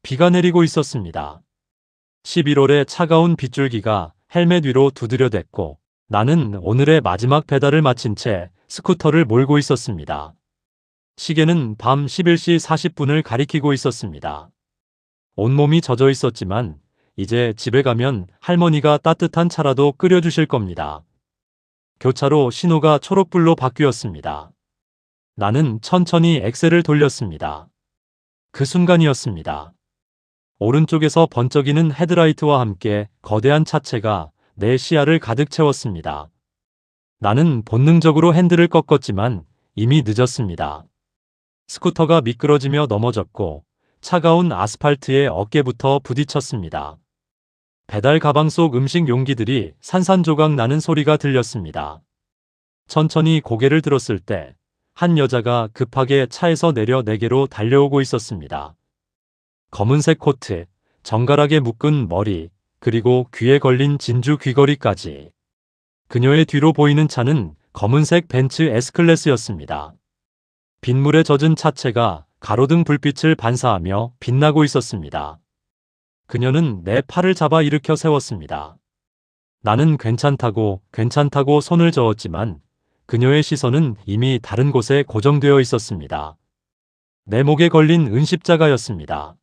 비가 내리고 있었습니다. 11월의 차가운 빗줄기가 헬멧 위로 두드려댔고 나는 오늘의 마지막 배달을 마친 채 스쿠터를 몰고 있었습니다. 시계는 밤 11시 40분을 가리키고 있었습니다. 온몸이 젖어 있었지만 이제 집에 가면 할머니가 따뜻한 차라도 끓여주실 겁니다. 교차로 신호가 초록불로 바뀌었습니다. 나는 천천히 엑셀을 돌렸습니다. 그 순간이었습니다. 오른쪽에서 번쩍이는 헤드라이트와 함께 거대한 차체가 내 시야를 가득 채웠습니다. 나는 본능적으로 핸들을 꺾었지만 이미 늦었습니다. 스쿠터가 미끄러지며 넘어졌고 차가운 아스팔트에 어깨부터 부딪혔습니다. 배달 가방 속 음식 용기들이 산산조각 나는 소리가 들렸습니다. 천천히 고개를 들었을 때 한 여자가 급하게 차에서 내려 내게로 달려오고 있었습니다. 검은색 코트, 정갈하게 묶은 머리, 그리고 귀에 걸린 진주 귀걸이까지. 그녀의 뒤로 보이는 차는 검은색 벤츠 S클래스였습니다. 빗물에 젖은 차체가 가로등 불빛을 반사하며 빛나고 있었습니다. 그녀는 내 팔을 잡아 일으켜 세웠습니다. 나는 괜찮다고 손을 저었지만 그녀의 시선은 이미 다른 곳에 고정되어 있었습니다. 내 목에 걸린 은십자가였습니다.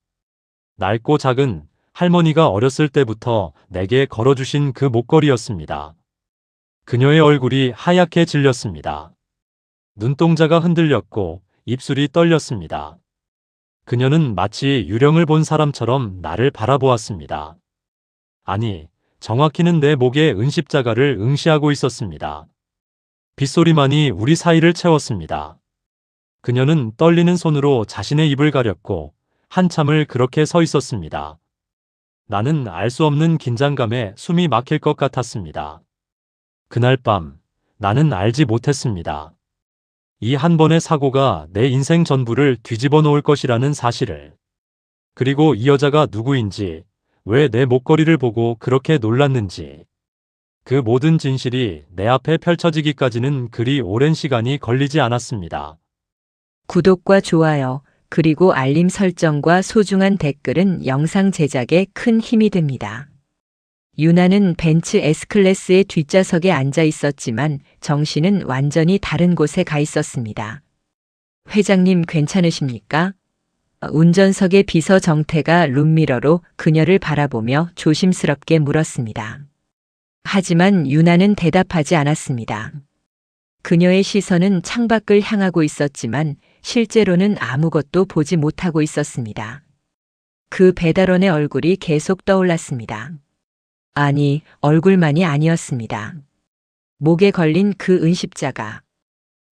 낡고 작은 할머니가 어렸을 때부터 내게 걸어주신 그 목걸이였습니다. 그녀의 얼굴이 하얗게 질렸습니다. 눈동자가 흔들렸고 입술이 떨렸습니다. 그녀는 마치 유령을 본 사람처럼 나를 바라보았습니다. 아니, 정확히는 내 목에 은십자가를 응시하고 있었습니다. 빗소리만이 우리 사이를 채웠습니다. 그녀는 떨리는 손으로 자신의 입을 가렸고 한참을 그렇게 서 있었습니다. 나는 알 수 없는 긴장감에 숨이 막힐 것 같았습니다. 그날 밤 나는 알지 못했습니다. 이 한 번의 사고가 내 인생 전부를 뒤집어 놓을 것이라는 사실을. 그리고 이 여자가 누구인지, 왜 내 목걸이를 보고 그렇게 놀랐는지. 그 모든 진실이 내 앞에 펼쳐지기까지는 그리 오랜 시간이 걸리지 않았습니다. 구독과 좋아요, 그리고 알림 설정과 소중한 댓글은 영상 제작에 큰 힘이 됩니다. 유나는 벤츠 S클래스의 뒷좌석에 앉아 있었지만 정신은 완전히 다른 곳에 가 있었습니다. 회장님 괜찮으십니까? 운전석의 비서 정태가 룸미러로 그녀를 바라보며 조심스럽게 물었습니다. 하지만 유나는 대답하지 않았습니다. 그녀의 시선은 창밖을 향하고 있었지만 실제로는 아무것도 보지 못하고 있었습니다. 그 배달원의 얼굴이 계속 떠올랐습니다. 아니, 얼굴만이 아니었습니다. 목에 걸린 그 은십자가.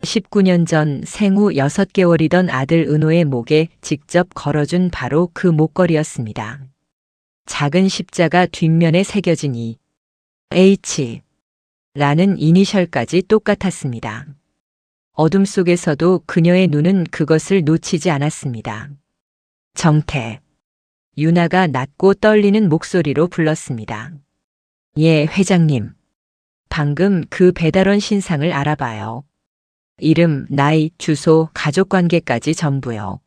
19년 전 생후 6개월이던 아들 은호의 목에 직접 걸어준 바로 그 목걸이였습니다. 작은 십자가 뒷면에 새겨진 이 H 라는 이니셜까지 똑같았습니다. 어둠 속에서도 그녀의 눈은 그것을 놓치지 않았습니다. 정태. 유나가 낮고 떨리는 목소리로 불렀습니다. 예, 회장님. 방금 그 배달원 신상을 알아봐요. 이름, 나이, 주소, 가족관계까지 전부요.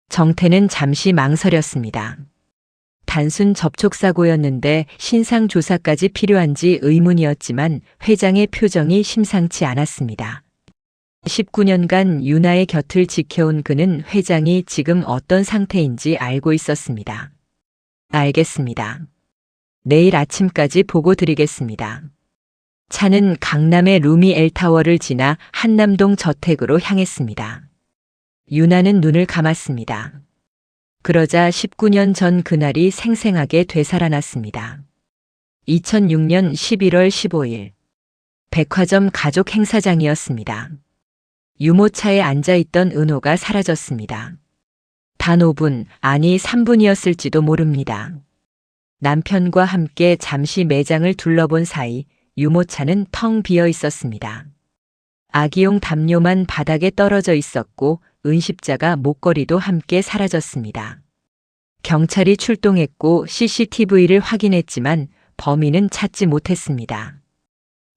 정태는 잠시 망설였습니다. 단순 접촉사고였는데 신상 조사까지 필요한지 의문이었지만 회장의 표정이 심상치 않았습니다. 19년간 유나의 곁을 지켜온 그는 회장이 지금 어떤 상태인지 알고 있었습니다. 알겠습니다. 내일 아침까지 보고 드리겠습니다. 차는 강남의 루미 엘타워를 지나 한남동 저택으로 향했습니다. 유나는 눈을 감았습니다. 그러자 19년 전 그날이 생생하게 되살아났습니다. 2006년 11월 15일. 백화점 가족 행사장이었습니다. 유모차에 앉아있던 은호가 사라졌습니다. 단 5분, 아니 3분이었을지도 모릅니다. 남편과 함께 잠시 매장을 둘러본 사이 유모차는 텅 비어 있었습니다. 아기용 담요만 바닥에 떨어져 있었고 은십자가 목걸이도 함께 사라졌습니다. 경찰이 출동했고 CCTV를 확인했지만 범인은 찾지 못했습니다.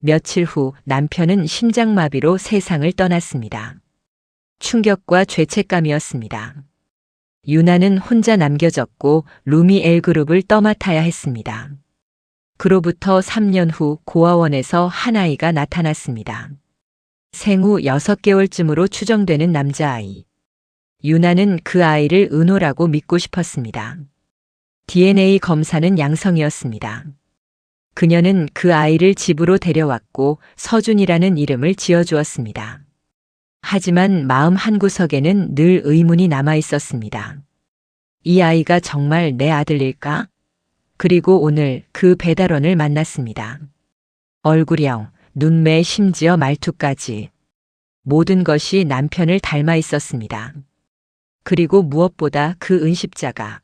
며칠 후 남편은 심장마비로 세상을 떠났습니다. 충격과 죄책감이었습니다. 유나는 혼자 남겨졌고 루미 L그룹을 떠맡아야 했습니다. 그로부터 3년 후 고아원에서 한 아이가 나타났습니다. 생후 6개월쯤으로 추정되는 남자아이. 유나는 그 아이를 은호라고 믿고 싶었습니다. DNA 검사는 양성이었습니다. 그녀는 그 아이를 집으로 데려왔고 서준이라는 이름을 지어주었습니다. 하지만 마음 한구석에는 늘 의문이 남아 있었습니다. 이 아이가 정말 내 아들일까? 그리고 오늘 그 배달원을 만났습니다. 얼굴형, 눈매, 심지어 말투까지. 모든 것이 남편을 닮아 있었습니다. 그리고 무엇보다 그 은십자가.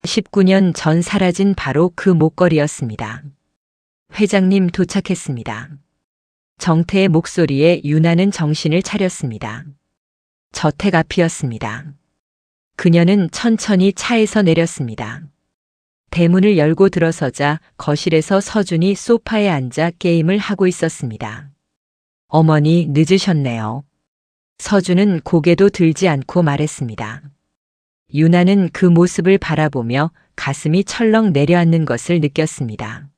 19년 전 사라진 바로 그 목걸이였습니다. 회장님 도착했습니다. 정태의 목소리에 유나는 정신을 차렸습니다. 저택 앞이었습니다. 그녀는 천천히 차에서 내렸습니다. 대문을 열고 들어서자 거실에서 서준이 소파에 앉아 게임을 하고 있었습니다. 어머니 늦으셨네요. 서준은 고개도 들지 않고 말했습니다. 유나는 그 모습을 바라보며 가슴이 철렁 내려앉는 것을 느꼈습니다.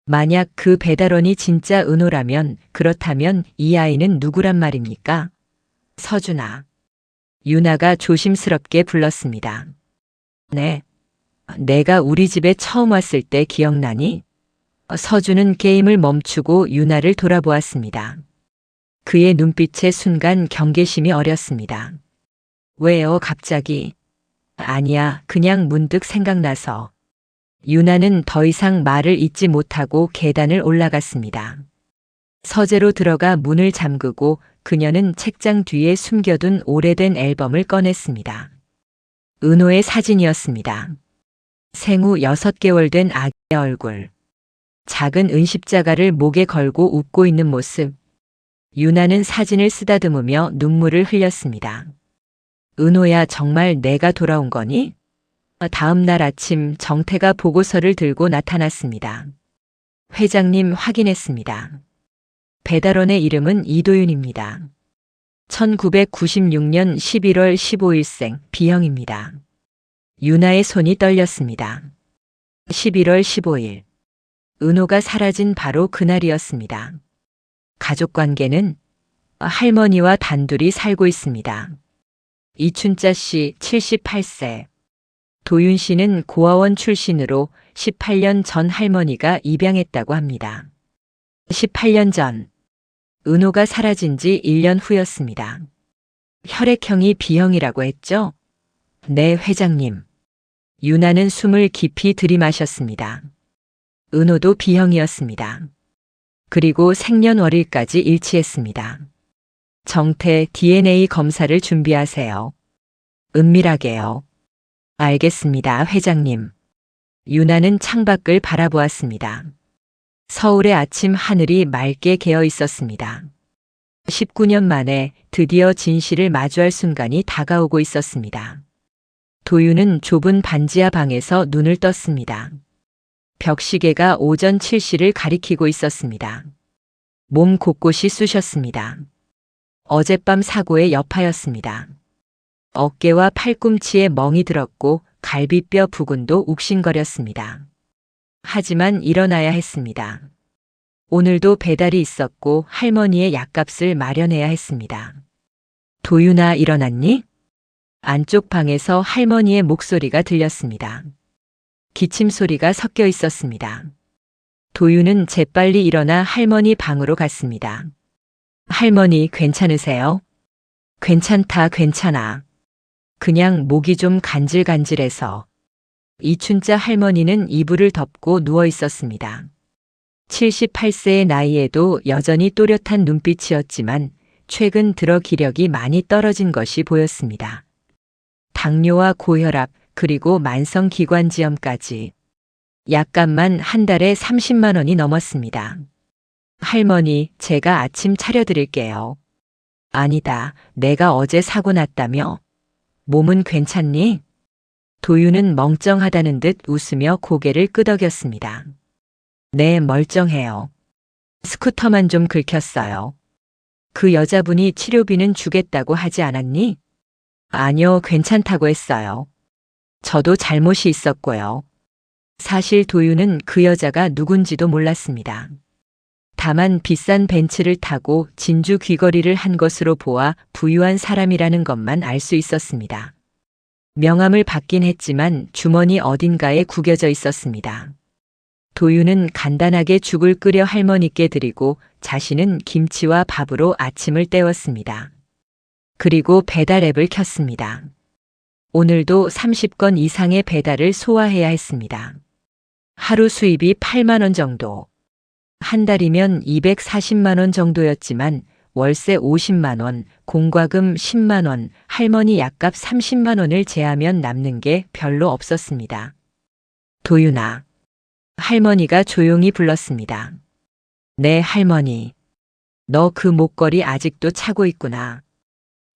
만약 그 배달원이 진짜 은호라면 그렇다면 이 아이는 누구란 말입니까? 서준아. 유나가 조심스럽게 불렀습니다. 네. 내가 우리 집에 처음 왔을 때 기억나니? 서준은 게임을 멈추고 유나를 돌아보았습니다. 그의 눈빛에 순간 경계심이 어렸습니다. 왜요, 갑자기? 아니야, 그냥 문득 생각나서. 유나는 더 이상 말을 잇지 못하고 계단을 올라갔습니다. 서재로 들어가 문을 잠그고 그녀는 책장 뒤에 숨겨둔 오래된 앨범을 꺼냈습니다. 은호의 사진이었습니다. 생후 6개월 된 아기의 얼굴. 작은 은십자가를 목에 걸고 웃고 있는 모습. 유나는 사진을 쓰다듬으며 눈물을 흘렸습니다. 은호야, 정말 내가 돌아온 거니? 다음 날 아침 정태가 보고서를 들고 나타났습니다. 회장님 확인했습니다. 배달원의 이름은 이도윤입니다. 1996년 11월 15일생 B형입니다. 유나의 손이 떨렸습니다. 11월 15일. 은호가 사라진 바로 그날이었습니다. 가족관계는 할머니와 단둘이 살고 있습니다. 이춘자 씨 78세. 도윤 씨는 고아원 출신으로 18년 전 할머니가 입양했다고 합니다. 18년 전. 은호가 사라진 지 1년 후였습니다. 혈액형이 B형이라고 했죠? 네, 회장님. 유나는 숨을 깊이 들이마셨습니다. 은호도 B형이었습니다. 그리고 생년월일까지 일치했습니다. 정태 DNA 검사를 준비하세요. 은밀하게요. 알겠습니다, 회장님. 유나는 창밖을 바라보았습니다. 서울의 아침 하늘이 맑게 개어 있었습니다. 19년 만에 드디어 진실을 마주할 순간이 다가오고 있었습니다. 도윤은 좁은 반지하 방에서 눈을 떴습니다. 벽시계가 오전 7시를 가리키고 있었습니다. 몸 곳곳이 쑤셨습니다. 어젯밤 사고의 여파였습니다. 어깨와 팔꿈치에 멍이 들었고 갈비뼈 부근도 욱신거렸습니다. 하지만 일어나야 했습니다. 오늘도 배달이 있었고 할머니의 약값을 마련해야 했습니다. 도윤아, 일어났니? 안쪽 방에서 할머니의 목소리가 들렸습니다. 기침 소리가 섞여 있었습니다. 도윤은 재빨리 일어나 할머니 방으로 갔습니다. 할머니, 괜찮으세요? 괜찮다, 괜찮아. 그냥 목이 좀 간질간질해서. 이춘자 할머니는 이불을 덮고 누워 있었습니다. 78세의 나이에도 여전히 또렷한 눈빛이었지만 최근 들어 기력이 많이 떨어진 것이 보였습니다. 당뇨와 고혈압, 그리고 만성기관지염까지. 약값만 한 달에 30만 원이 넘었습니다. 할머니, 제가 아침 차려드릴게요. 아니다, 내가 어제 사고 났다며? 몸은 괜찮니? 도윤은 멀쩡하다는 듯 웃으며 고개를 끄덕였습니다. 네, 멀쩡해요. 스쿠터만 좀 긁혔어요. 그 여자분이 치료비는 주겠다고 하지 않았니? 아니요, 괜찮다고 했어요. 저도 잘못이 있었고요. 사실 도윤은 그 여자가 누군지도 몰랐습니다. 다만 비싼 벤츠를 타고 진주 귀걸이를 한 것으로 보아 부유한 사람이라는 것만 알 수 있었습니다. 명함을 받긴 했지만 주머니 어딘가에 구겨져 있었습니다. 도윤은 간단하게 죽을 끓여 할머니께 드리고 자신은 김치와 밥으로 아침을 때웠습니다. 그리고 배달 앱을 켰습니다. 오늘도 30건 이상의 배달을 소화해야 했습니다. 하루 수입이 8만 원 정도. 한 달이면 240만 원 정도였지만 월세 50만 원, 공과금 10만 원, 할머니 약값 30만 원을 제하면 남는 게 별로 없었습니다. 도윤아. 할머니가 조용히 불렀습니다. 네, 할머니. 너 그 목걸이 아직도 차고 있구나.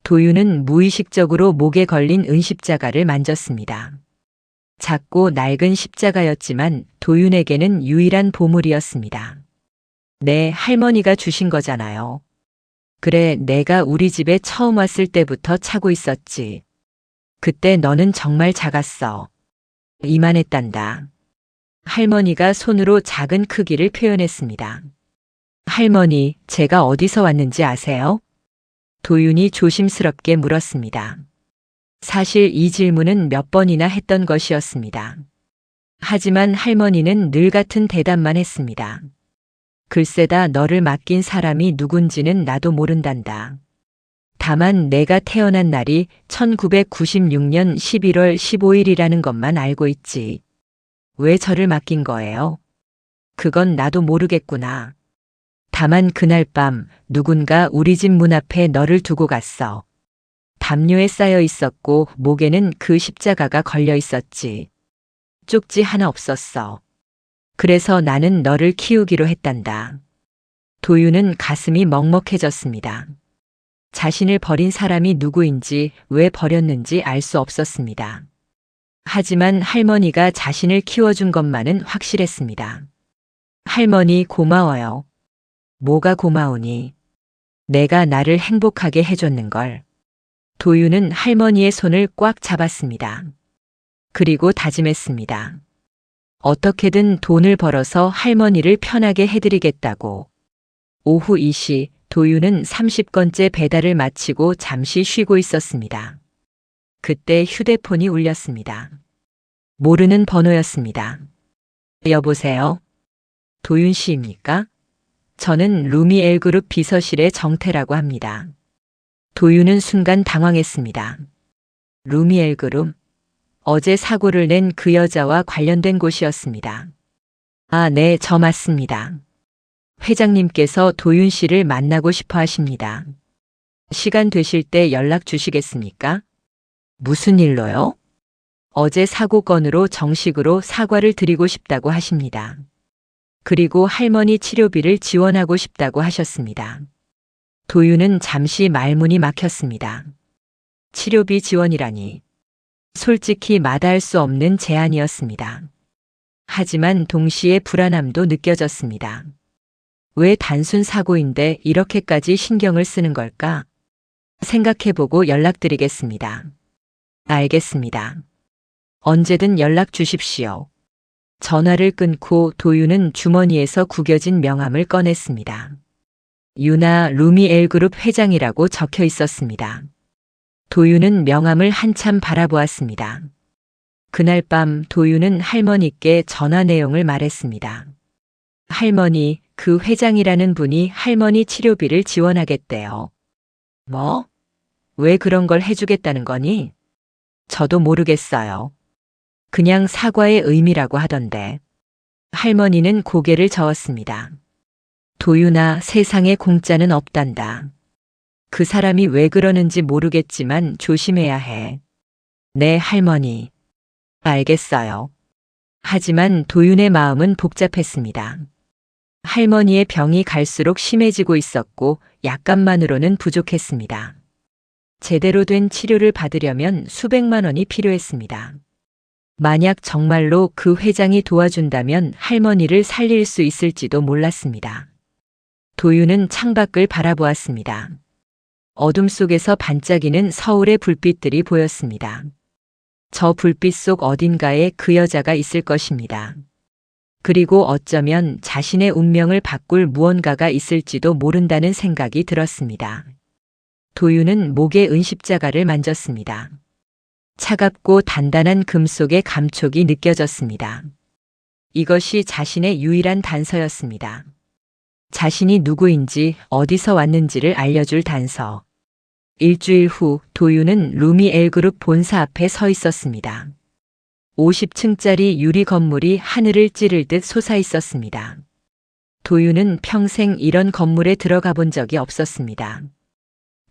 도윤은 무의식적으로 목에 걸린 은십자가를 만졌습니다. 작고 낡은 십자가였지만 도윤에게는 유일한 보물이었습니다. 네, 할머니가 주신 거잖아요. 그래, 내가 우리 집에 처음 왔을 때부터 차고 있었지. 그때 너는 정말 작았어. 이만했단다. 할머니가 손으로 작은 크기를 표현했습니다. 할머니, 제가 어디서 왔는지 아세요? 도윤이 조심스럽게 물었습니다. 사실 이 질문은 몇 번이나 했던 것이었습니다. 하지만 할머니는 늘 같은 대답만 했습니다. 글쎄다, 너를 맡긴 사람이 누군지는 나도 모른단다. 다만 내가 태어난 날이 1996년 11월 15일이라는 것만 알고 있지. 왜 저를 맡긴 거예요? 그건 나도 모르겠구나. 다만 그날 밤 누군가 우리 집 문 앞에 너를 두고 갔어. 담요에 쌓여 있었고 목에는 그 십자가가 걸려 있었지. 쪽지 하나 없었어. 그래서 나는 너를 키우기로 했단다. 도윤은 가슴이 먹먹해졌습니다. 자신을 버린 사람이 누구인지 왜 버렸는지 알 수 없었습니다. 하지만 할머니가 자신을 키워준 것만은 확실했습니다. 할머니 고마워요. 뭐가 고마우니? 내가 나를 행복하게 해줬는걸. 도윤은 할머니의 손을 꽉 잡았습니다. 그리고 다짐했습니다. 어떻게든 돈을 벌어서 할머니를 편하게 해드리겠다고. 오후 2시 도윤은 30건째 배달을 마치고 잠시 쉬고 있었습니다. 그때 휴대폰이 울렸습니다. 모르는 번호였습니다. 여보세요? 도윤 씨입니까? 저는 루미엘그룹 비서실의 정태라고 합니다. 도윤은 순간 당황했습니다. 루미엘그룹? 어제 사고를 낸 그 여자와 관련된 곳이었습니다. 아, 네, 저 맞습니다. 회장님께서 도윤 씨를 만나고 싶어 하십니다. 시간 되실 때 연락 주시겠습니까? 무슨 일로요? 어제 사고 건으로 정식으로 사과를 드리고 싶다고 하십니다. 그리고 할머니 치료비를 지원하고 싶다고 하셨습니다. 도윤은 잠시 말문이 막혔습니다. 치료비 지원이라니. 솔직히 마다할 수 없는 제안이었습니다. 하지만 동시에 불안함도 느껴졌습니다. 왜 단순 사고인데 이렇게까지 신경을 쓰는 걸까? 생각해보고 연락드리겠습니다. 알겠습니다. 언제든 연락 주십시오. 전화를 끊고 도윤은 주머니에서 구겨진 명함을 꺼냈습니다. 유나 루미엘그룹 회장이라고 적혀 있었습니다. 도윤은 명함을 한참 바라보았습니다. 그날 밤 도윤은 할머니께 전화 내용을 말했습니다. 할머니, 그 회장이라는 분이 할머니 치료비를 지원하겠대요. 뭐? 왜 그런 걸 해주겠다는 거니? 저도 모르겠어요. 그냥 사과의 의미라고 하던데. 할머니는 고개를 저었습니다. 도윤아, 세상에 공짜는 없단다. 그 사람이 왜 그러는지 모르겠지만 조심해야 해. 네, 할머니. 알겠어요. 하지만 도윤의 마음은 복잡했습니다. 할머니의 병이 갈수록 심해지고 있었고 약값만으로는 부족했습니다. 제대로 된 치료를 받으려면 수백만 원이 필요했습니다. 만약 정말로 그 회장이 도와준다면 할머니를 살릴 수 있을지도 몰랐습니다. 도윤은 창밖을 바라보았습니다. 어둠 속에서 반짝이는 서울의 불빛들이 보였습니다. 저 불빛 속 어딘가에 그 여자가 있을 것입니다. 그리고 어쩌면 자신의 운명을 바꿀 무언가가 있을지도 모른다는 생각이 들었습니다. 도윤은 목에 은십자가를 만졌습니다. 차갑고 단단한 금속의 감촉이 느껴졌습니다. 이것이 자신의 유일한 단서였습니다. 자신이 누구인지 어디서 왔는지를 알려줄 단서. 일주일 후 도윤은 루미 L그룹 본사 앞에 서 있었습니다. 50층짜리 유리 건물이 하늘을 찌를 듯 솟아 있었습니다. 도윤은 평생 이런 건물에 들어가 본 적이 없었습니다.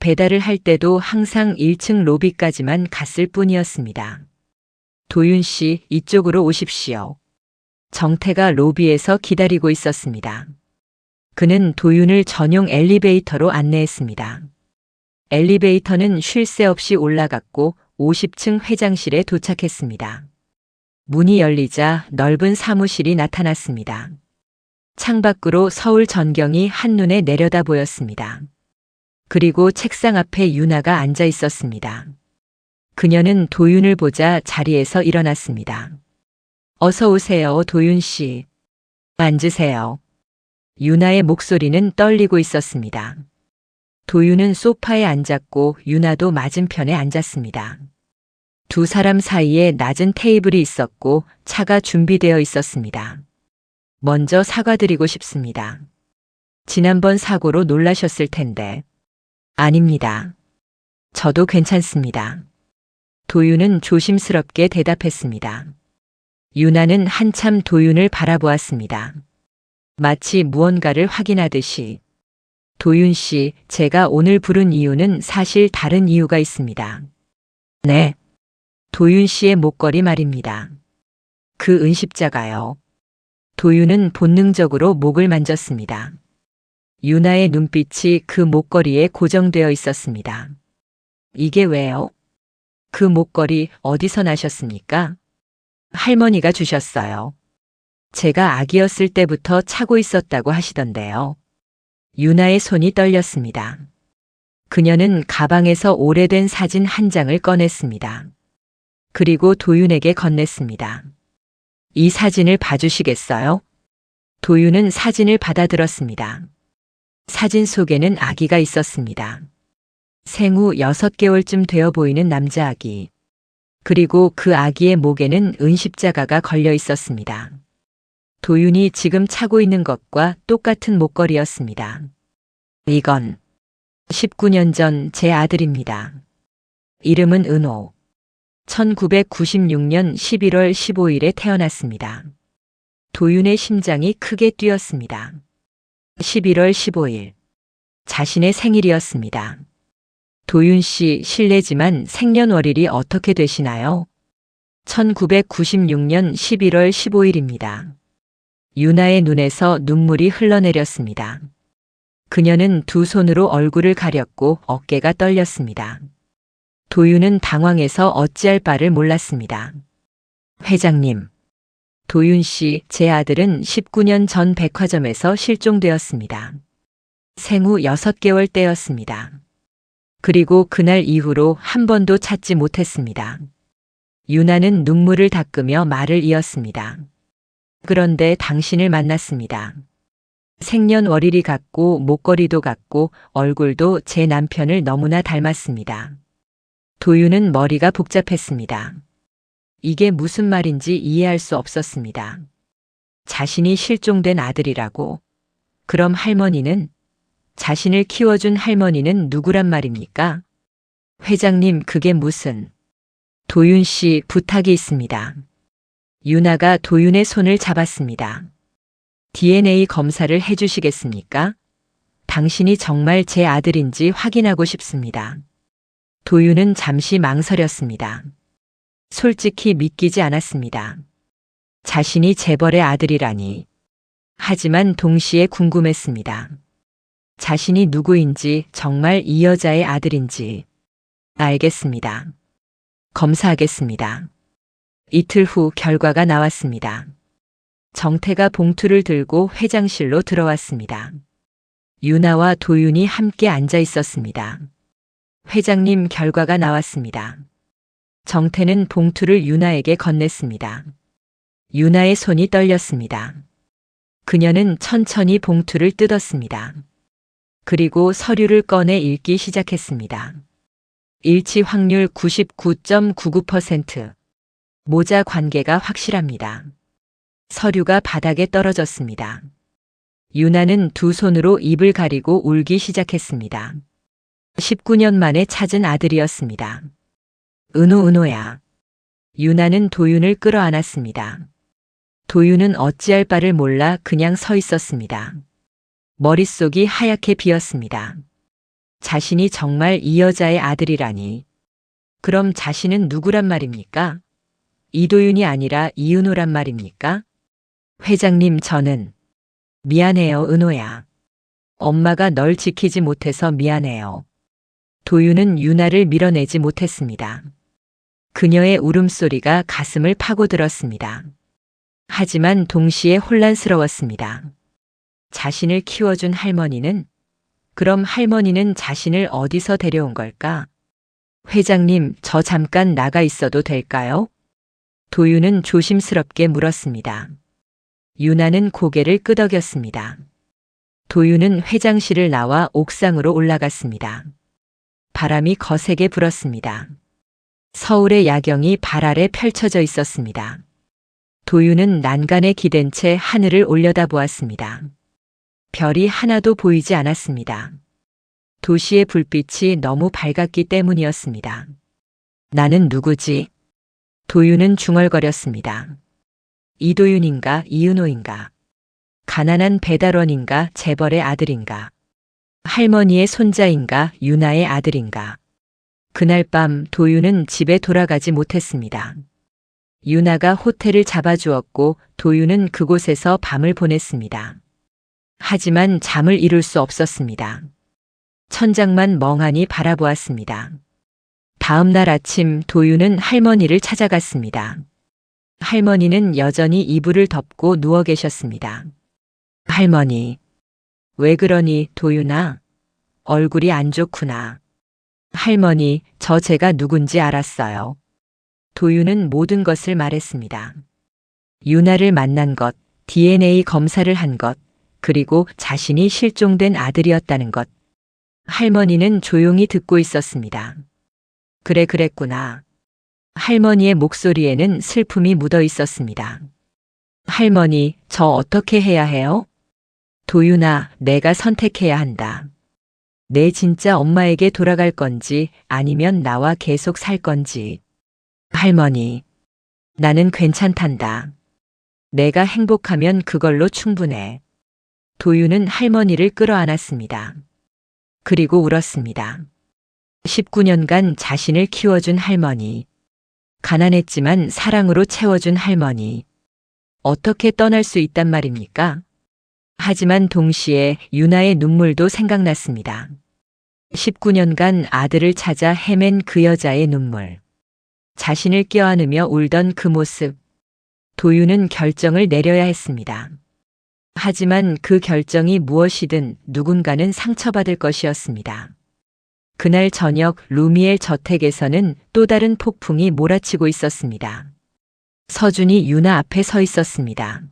배달을 할 때도 항상 1층 로비까지만 갔을 뿐이었습니다. 도윤 씨, 이쪽으로 오십시오. 정태가 로비에서 기다리고 있었습니다. 그는 도윤을 전용 엘리베이터로 안내했습니다. 엘리베이터는 쉴 새 없이 올라갔고 50층 회장실에 도착했습니다. 문이 열리자 넓은 사무실이 나타났습니다. 창밖으로 서울 전경이 한눈에 내려다 보였습니다. 그리고 책상 앞에 유나가 앉아 있었습니다. 그녀는 도윤을 보자 자리에서 일어났습니다. 어서 오세요, 도윤 씨. 앉으세요. 유나의 목소리는 떨리고 있었습니다. 도윤은 소파에 앉았고 유나도 맞은편에 앉았습니다. 두 사람 사이에 낮은 테이블이 있었고 차가 준비되어 있었습니다. 먼저 사과드리고 싶습니다. 지난번 사고로 놀라셨을 텐데. 아닙니다. 저도 괜찮습니다. 도윤은 조심스럽게 대답했습니다. 유나는 한참 도윤을 바라보았습니다. 마치 무언가를 확인하듯이. 도윤 씨, 제가 오늘 부른 이유는 사실 다른 이유가 있습니다. 네. 도윤 씨의 목걸이 말입니다. 그 은십자가요. 도윤은 본능적으로 목을 만졌습니다. 유나의 눈빛이 그 목걸이에 고정되어 있었습니다. 이게 왜요? 그 목걸이 어디서 나셨습니까? 할머니가 주셨어요. 제가 아기였을 때부터 차고 있었다고 하시던데요. 유나의 손이 떨렸습니다. 그녀는 가방에서 오래된 사진 한 장을 꺼냈습니다. 그리고 도윤에게 건넸습니다. 이 사진을 봐주시겠어요? 도윤은 사진을 받아들었습니다. 사진 속에는 아기가 있었습니다. 생후 6개월쯤 되어 보이는 남자아기. 그리고 그 아기의 목에는 은십자가가 걸려 있었습니다. 도윤이 지금 차고 있는 것과 똑같은 목걸이였습니다. 이건 19년 전 제 아들입니다. 이름은 은호. 1996년 11월 15일에 태어났습니다. 도윤의 심장이 크게 뛰었습니다. 11월 15일. 자신의 생일이었습니다. 도윤 씨, 실례지만 생년월일이 어떻게 되시나요? 1996년 11월 15일입니다. 유나의 눈에서 눈물이 흘러내렸습니다. 그녀는 두 손으로 얼굴을 가렸고 어깨가 떨렸습니다. 도윤은 당황해서 어찌할 바를 몰랐습니다. 회장님. 도윤 씨, 제 아들은 19년 전 백화점에서 실종되었습니다. 생후 6개월 때였습니다. 그리고 그날 이후로 한 번도 찾지 못했습니다. 유나는 눈물을 닦으며 말을 이었습니다. 그런데 당신을 만났습니다. 생년월일이 같고 목걸이도 같고 얼굴도 제 남편을 너무나 닮았습니다. 도윤은 머리가 복잡했습니다. 이게 무슨 말인지 이해할 수 없었습니다. 자신이 실종된 아들이라고? 그럼 할머니는? 자신을 키워준 할머니는 누구란 말입니까? 회장님, 그게 무슨? 도윤 씨, 부탁이 있습니다. 유나가 도윤의 손을 잡았습니다. DNA 검사를 해주시겠습니까? 당신이 정말 제 아들인지 확인하고 싶습니다. 도윤은 잠시 망설였습니다. 솔직히 믿기지 않았습니다. 자신이 재벌의 아들이라니. 하지만 동시에 궁금했습니다. 자신이 누구인지, 정말 이 여자의 아들인지. 알겠습니다. 검사하겠습니다. 이틀 후 결과가 나왔습니다. 정태가 봉투를 들고 회장실로 들어왔습니다. 유나와 도윤이 함께 앉아 있었습니다. 회장님, 결과가 나왔습니다. 정태는 봉투를 유나에게 건넸습니다. 유나의 손이 떨렸습니다. 그녀는 천천히 봉투를 뜯었습니다. 그리고 서류를 꺼내 읽기 시작했습니다. 일치 확률 99.99%. 모자 관계가 확실합니다. 서류가 바닥에 떨어졌습니다. 유나는 두 손으로 입을 가리고 울기 시작했습니다. 19년 만에 찾은 아들이었습니다. 은호야. 유나는 도윤을 끌어안았습니다. 도윤은 어찌할 바를 몰라 그냥 서 있었습니다. 머릿속이 하얗게 비었습니다. 자신이 정말 이 여자의 아들이라니. 그럼 자신은 누구란 말입니까? 이도윤이 아니라 이은호란 말입니까? 회장님, 저는 미안해요, 은호야. 엄마가 널 지키지 못해서 미안해요. 도윤은 유나를 밀어내지 못했습니다. 그녀의 울음소리가 가슴을 파고들었습니다. 하지만 동시에 혼란스러웠습니다. 자신을 키워준 할머니는? 그럼 할머니는 자신을 어디서 데려온 걸까? 회장님, 저 잠깐 나가 있어도 될까요? 도윤은 조심스럽게 물었습니다. 유나는 고개를 끄덕였습니다. 도윤은 회장실을 나와 옥상으로 올라갔습니다. 바람이 거세게 불었습니다. 서울의 야경이 발 아래 펼쳐져 있었습니다. 도윤은 난간에 기댄 채 하늘을 올려다보았습니다. 별이 하나도 보이지 않았습니다. 도시의 불빛이 너무 밝았기 때문이었습니다. 나는 누구지? 도윤은 중얼거렸습니다. 이도윤인가 이은호인가? 가난한 배달원인가 재벌의 아들인가? 할머니의 손자인가 유나의 아들인가? 그날 밤 도윤은 집에 돌아가지 못했습니다. 유나가 호텔을 잡아주었고 도윤은 그곳에서 밤을 보냈습니다. 하지만 잠을 이룰 수 없었습니다. 천장만 멍하니 바라보았습니다. 다음 날 아침 도윤은 할머니를 찾아갔습니다. 할머니는 여전히 이불을 덮고 누워 계셨습니다. 할머니, 왜 그러니 도윤아? 얼굴이 안 좋구나. 할머니, 저 제가 누군지 알았어요. 도윤은 모든 것을 말했습니다. 유나를 만난 것, DNA 검사를 한 것, 그리고 자신이 실종된 아들이었다는 것. 할머니는 조용히 듣고 있었습니다. 그랬구나. 할머니의 목소리에는 슬픔이 묻어 있었습니다. 할머니, 저 어떻게 해야 해요? 도윤아, 내가 선택해야 한다. 내 진짜 엄마에게 돌아갈 건지 아니면 나와 계속 살 건지. 할머니, 나는 괜찮단다. 내가 행복하면 그걸로 충분해. 도윤은 할머니를 끌어안았습니다. 그리고 울었습니다. 19년간 자신을 키워준 할머니. 가난했지만 사랑으로 채워준 할머니. 어떻게 떠날 수 있단 말입니까? 하지만 동시에 유나의 눈물도 생각났습니다. 19년간 아들을 찾아 헤맨 그 여자의 눈물. 자신을 껴안으며 울던 그 모습. 도윤은 결정을 내려야 했습니다. 하지만 그 결정이 무엇이든 누군가는 상처받을 것이었습니다. 그날 저녁 루미엘 저택에서는 또 다른 폭풍이 몰아치고 있었습니다. 서준이 유나 앞에 서 있었습니다.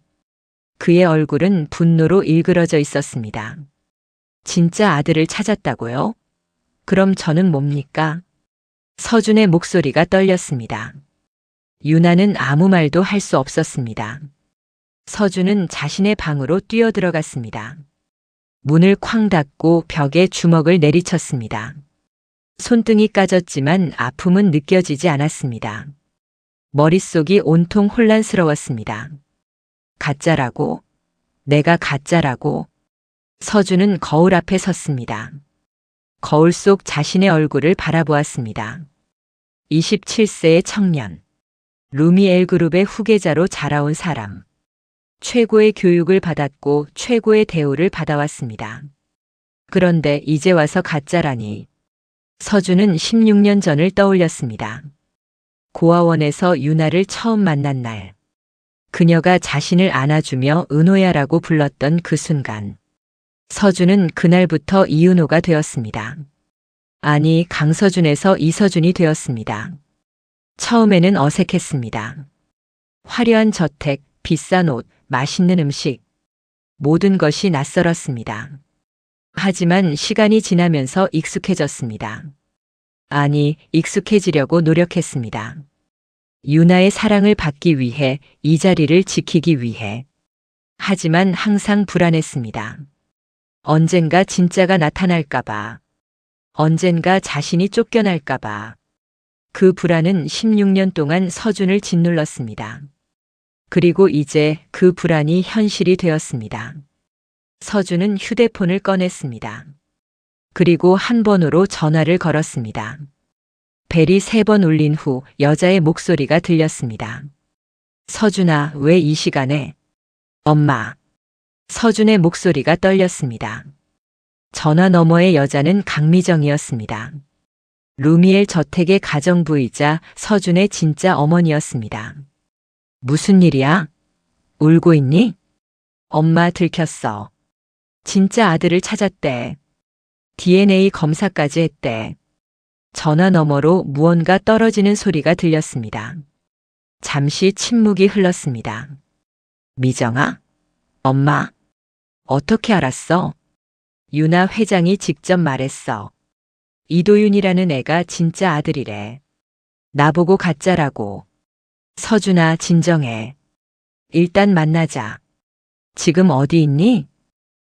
그의 얼굴은 분노로 일그러져 있었습니다. 진짜 아들을 찾았다고요? 그럼 저는 뭡니까? 서준의 목소리가 떨렸습니다. 유나는 아무 말도 할 수 없었습니다. 서준은 자신의 방으로 뛰어들어갔습니다. 문을 쾅 닫고 벽에 주먹을 내리쳤습니다. 손등이 까졌지만 아픔은 느껴지지 않았습니다. 머릿속이 온통 혼란스러웠습니다. 가짜라고? 내가 가짜라고? 서준은 거울 앞에 섰습니다. 거울 속 자신의 얼굴을 바라보았습니다. 27세의 청년. 루미엘 그룹의 후계자로 자라온 사람. 최고의 교육을 받았고 최고의 대우를 받아왔습니다. 그런데 이제 와서 가짜라니. 서준은 16년 전을 떠올렸습니다. 고아원에서 유나를 처음 만난 날. 그녀가 자신을 안아주며 은호야라고 불렀던 그 순간. 서준은 그날부터 이은호가 되었습니다. 아니, 강서준에서 이서준이 되었습니다. 처음에는 어색했습니다. 화려한 저택, 비싼 옷, 맛있는 음식, 모든 것이 낯설었습니다. 하지만 시간이 지나면서 익숙해졌습니다. 아니, 익숙해지려고 노력했습니다. 유나의 사랑을 받기 위해, 이 자리를 지키기 위해. 하지만 항상 불안했습니다. 언젠가 진짜가 나타날까봐. 언젠가 자신이 쫓겨날까봐. 그 불안은 16년 동안 서준을 짓눌렀습니다. 그리고 이제 그 불안이 현실이 되었습니다. 서준은 휴대폰을 꺼냈습니다. 그리고 한 번으로 전화를 걸었습니다. 벨이 3번 울린 후 여자의 목소리가 들렸습니다. 서준아, 왜 이 시간에? 엄마. 서준의 목소리가 떨렸습니다. 전화 너머의 여자는 강미정이었습니다. 루미엘 저택의 가정부이자 서준의 진짜 어머니였습니다. 무슨 일이야? 울고 있니? 엄마 들켰어. 진짜 아들을 찾았대. DNA 검사까지 했대. 전화 너머로 무언가 떨어지는 소리가 들렸습니다. 잠시 침묵이 흘렀습니다. 미정아? 엄마? 어떻게 알았어? 유나 회장이 직접 말했어. 이도윤이라는 애가 진짜 아들이래. 나보고 가짜라고. 서준아, 진정해. 일단 만나자. 지금 어디 있니?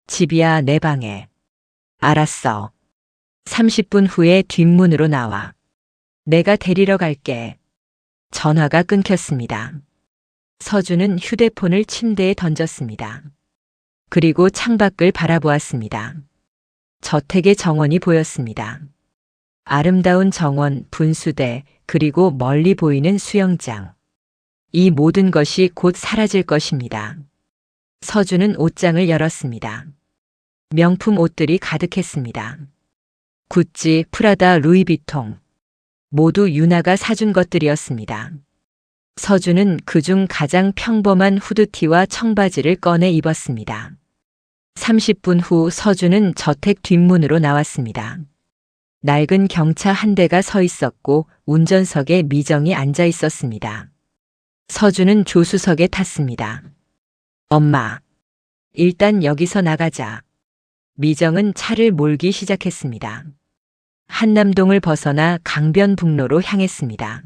집이야, 내 방에. 알았어. 30분 후에 뒷문으로 나와. 내가 데리러 갈게. 전화가 끊겼습니다. 서준은 휴대폰을 침대에 던졌습니다. 그리고 창밖을 바라보았습니다. 저택의 정원이 보였습니다. 아름다운 정원, 분수대, 그리고 멀리 보이는 수영장. 이 모든 것이 곧 사라질 것입니다. 서준은 옷장을 열었습니다. 명품 옷들이 가득했습니다. 구찌, 프라다, 루이비통. 모두 유나가 사준 것들이었습니다. 서준은 그중 가장 평범한 후드티와 청바지를 꺼내 입었습니다. 30분 후 서준은 저택 뒷문으로 나왔습니다. 낡은 경차 한 대가 서 있었고 운전석에 미정이 앉아 있었습니다. 서준은 조수석에 탔습니다. 엄마, 일단 여기서 나가자. 미정은 차를 몰기 시작했습니다. 한남동을 벗어나 강변북로로 향했습니다.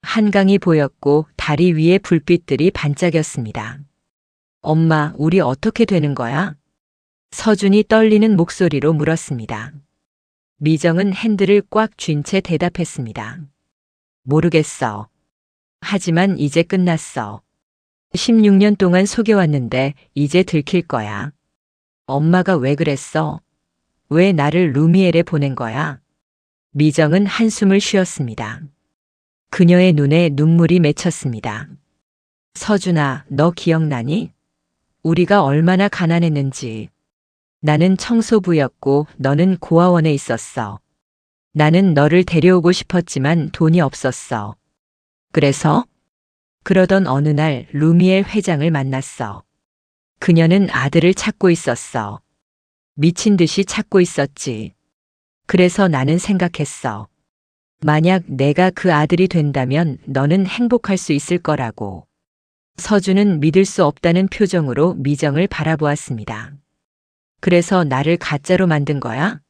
한강이 보였고 다리 위에 불빛들이 반짝였습니다. 엄마, 우리 어떻게 되는 거야? 서준이 떨리는 목소리로 물었습니다. 미정은 핸들을 꽉 쥔 채 대답했습니다. 모르겠어. 하지만 이제 끝났어. 16년 동안 속여왔는데 이제 들킬 거야. 엄마가 왜 그랬어? 왜 나를 루미엘에 보낸 거야? 미정은 한숨을 쉬었습니다. 그녀의 눈에 눈물이 맺혔습니다. 서준아, 너 기억나니? 우리가 얼마나 가난했는지. 나는 청소부였고 너는 고아원에 있었어. 나는 너를 데려오고 싶었지만 돈이 없었어. 그래서? 그러던 어느 날 루미엘 회장을 만났어. 그녀는 아들을 찾고 있었어. 미친 듯이 찾고 있었지. 그래서 나는 생각했어. 만약 내가 그 아들이 된다면 너는 행복할 수 있을 거라고. 서준은 믿을 수 없다는 표정으로 미정을 바라보았습니다. 그래서 나를 가짜로 만든 거야?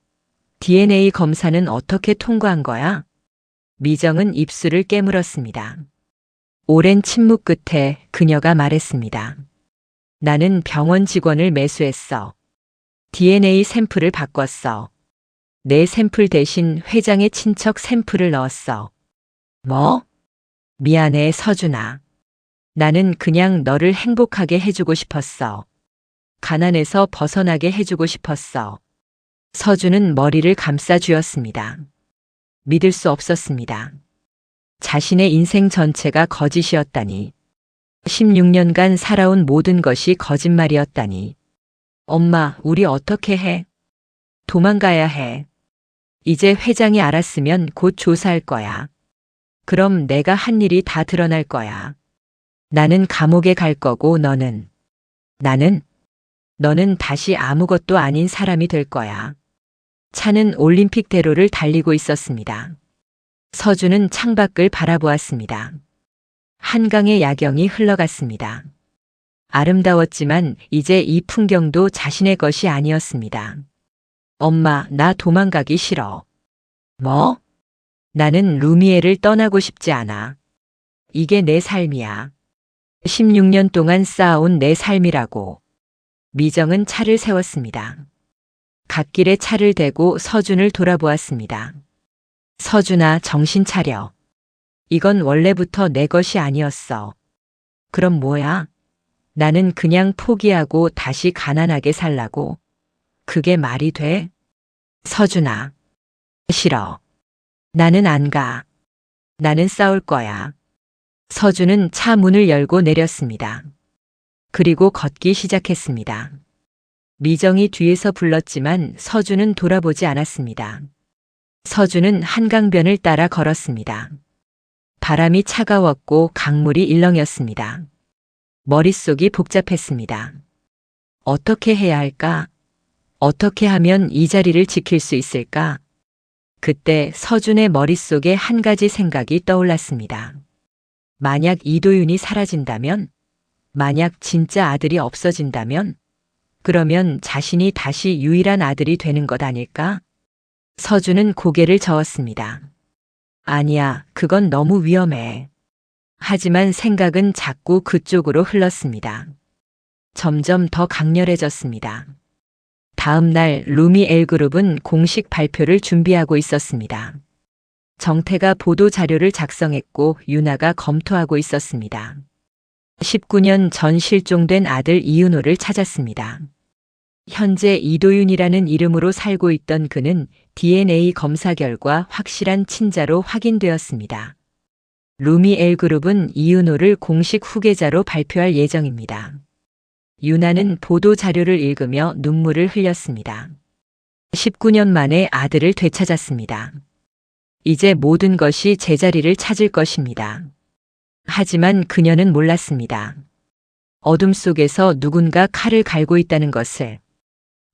DNA 검사는 어떻게 통과한 거야? 미정은 입술을 깨물었습니다. 오랜 침묵 끝에 그녀가 말했습니다. 나는 병원 직원을 매수했어. DNA 샘플을 바꿨어. 내 샘플 대신 회장의 친척 샘플을 넣었어. 뭐? 미안해, 서준아. 나는 그냥 너를 행복하게 해주고 싶었어. 가난에서 벗어나게 해주고 싶었어. 서준은 머리를 감싸 쥐었습니다. 믿을 수 없었습니다. 자신의 인생 전체가 거짓이었다니. 16년간 살아온 모든 것이 거짓말이었다니. 엄마, 우리 어떻게 해? 도망가야 해. 이제 회장이 알았으면 곧 조사할 거야. 그럼 내가 한 일이 다 드러날 거야. 나는 감옥에 갈 거고 너는 다시 아무것도 아닌 사람이 될 거야. 차는 올림픽대로를 달리고 있었습니다. 서준은 창밖을 바라보았습니다. 한강의 야경이 흘러갔습니다. 아름다웠지만 이제 이 풍경도 자신의 것이 아니었습니다. 엄마, 나 도망가기 싫어. 뭐? 나는 루미에를 떠나고 싶지 않아. 이게 내 삶이야. 16년 동안 쌓아온 내 삶이라고. 미정은 차를 세웠습니다. 갓길에 차를 대고 서준을 돌아보았습니다. 서준아, 정신 차려. 이건 원래부터 내 것이 아니었어. 그럼 뭐야? 나는 그냥 포기하고 다시 가난하게 살라고. 그게 말이 돼? 서준아. 싫어. 나는 안 가. 나는 싸울 거야. 서준은 차 문을 열고 내렸습니다. 그리고 걷기 시작했습니다. 미정이 뒤에서 불렀지만 서준은 돌아보지 않았습니다. 서준은 한강변을 따라 걸었습니다. 바람이 차가웠고 강물이 일렁였습니다. 머릿속이 복잡했습니다. 어떻게 해야 할까? 어떻게 하면 이 자리를 지킬 수 있을까? 그때 서준의 머릿속에 한 가지 생각이 떠올랐습니다. 만약 이도윤이 사라진다면? 만약 진짜 아들이 없어진다면? 그러면 자신이 다시 유일한 아들이 되는 것 아닐까? 서준은 고개를 저었습니다. 아니야, 그건 너무 위험해. 하지만 생각은 자꾸 그쪽으로 흘렀습니다. 점점 더 강렬해졌습니다. 다음 날 루미 L그룹은 공식 발표를 준비하고 있었습니다. 정태가 보도 자료를 작성했고 유나가 검토하고 있었습니다. 19년 전 실종된 아들 이윤호를 찾았습니다. 현재 이도윤이라는 이름으로 살고 있던 그는 DNA 검사 결과 확실한 친자로 확인되었습니다. 루미 L그룹은 이윤호를 공식 후계자로 발표할 예정입니다. 유나는 보도 자료를 읽으며 눈물을 흘렸습니다. 19년 만에 아들을 되찾았습니다. 이제 모든 것이 제자리를 찾을 것입니다. 하지만 그녀는 몰랐습니다. 어둠 속에서 누군가 칼을 갈고 있다는 것을,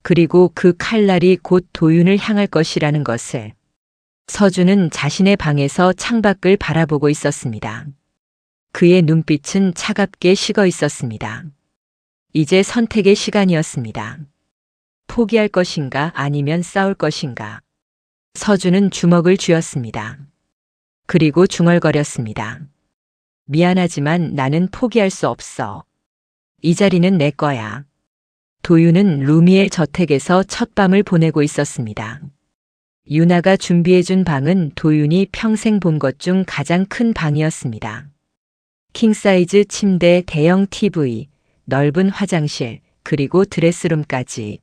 그리고 그 칼날이 곧 도윤을 향할 것이라는 것을. 서준은 자신의 방에서 창밖을 바라보고 있었습니다. 그의 눈빛은 차갑게 식어 있었습니다. 이제 선택의 시간이었습니다. 포기할 것인가 아니면 싸울 것인가. 서준은 주먹을 쥐었습니다. 그리고 중얼거렸습니다. 미안하지만 나는 포기할 수 없어. 이 자리는 내 거야. 도윤은 루미엘 저택에서 첫 밤을 보내고 있었습니다. 유나가 준비해준 방은 도윤이 평생 본 것 중 가장 큰 방이었습니다. 킹사이즈 침대, 대형 TV, 넓은 화장실, 그리고 드레스룸까지.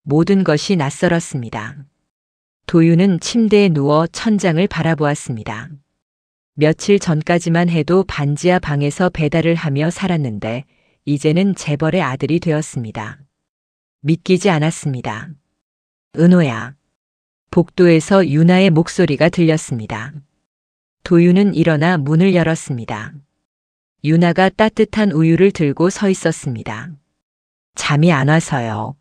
모든 것이 낯설었습니다. 도윤은 침대에 누워 천장을 바라보았습니다. 며칠 전까지만 해도 반지하 방에서 배달을 하며 살았는데 이제는 재벌의 아들이 되었습니다. 믿기지 않았습니다. 은호야. 복도에서 유나의 목소리가 들렸습니다. 도윤은 일어나 문을 열었습니다. 유나가 따뜻한 우유를 들고 서 있었습니다. 잠이 안 와서요.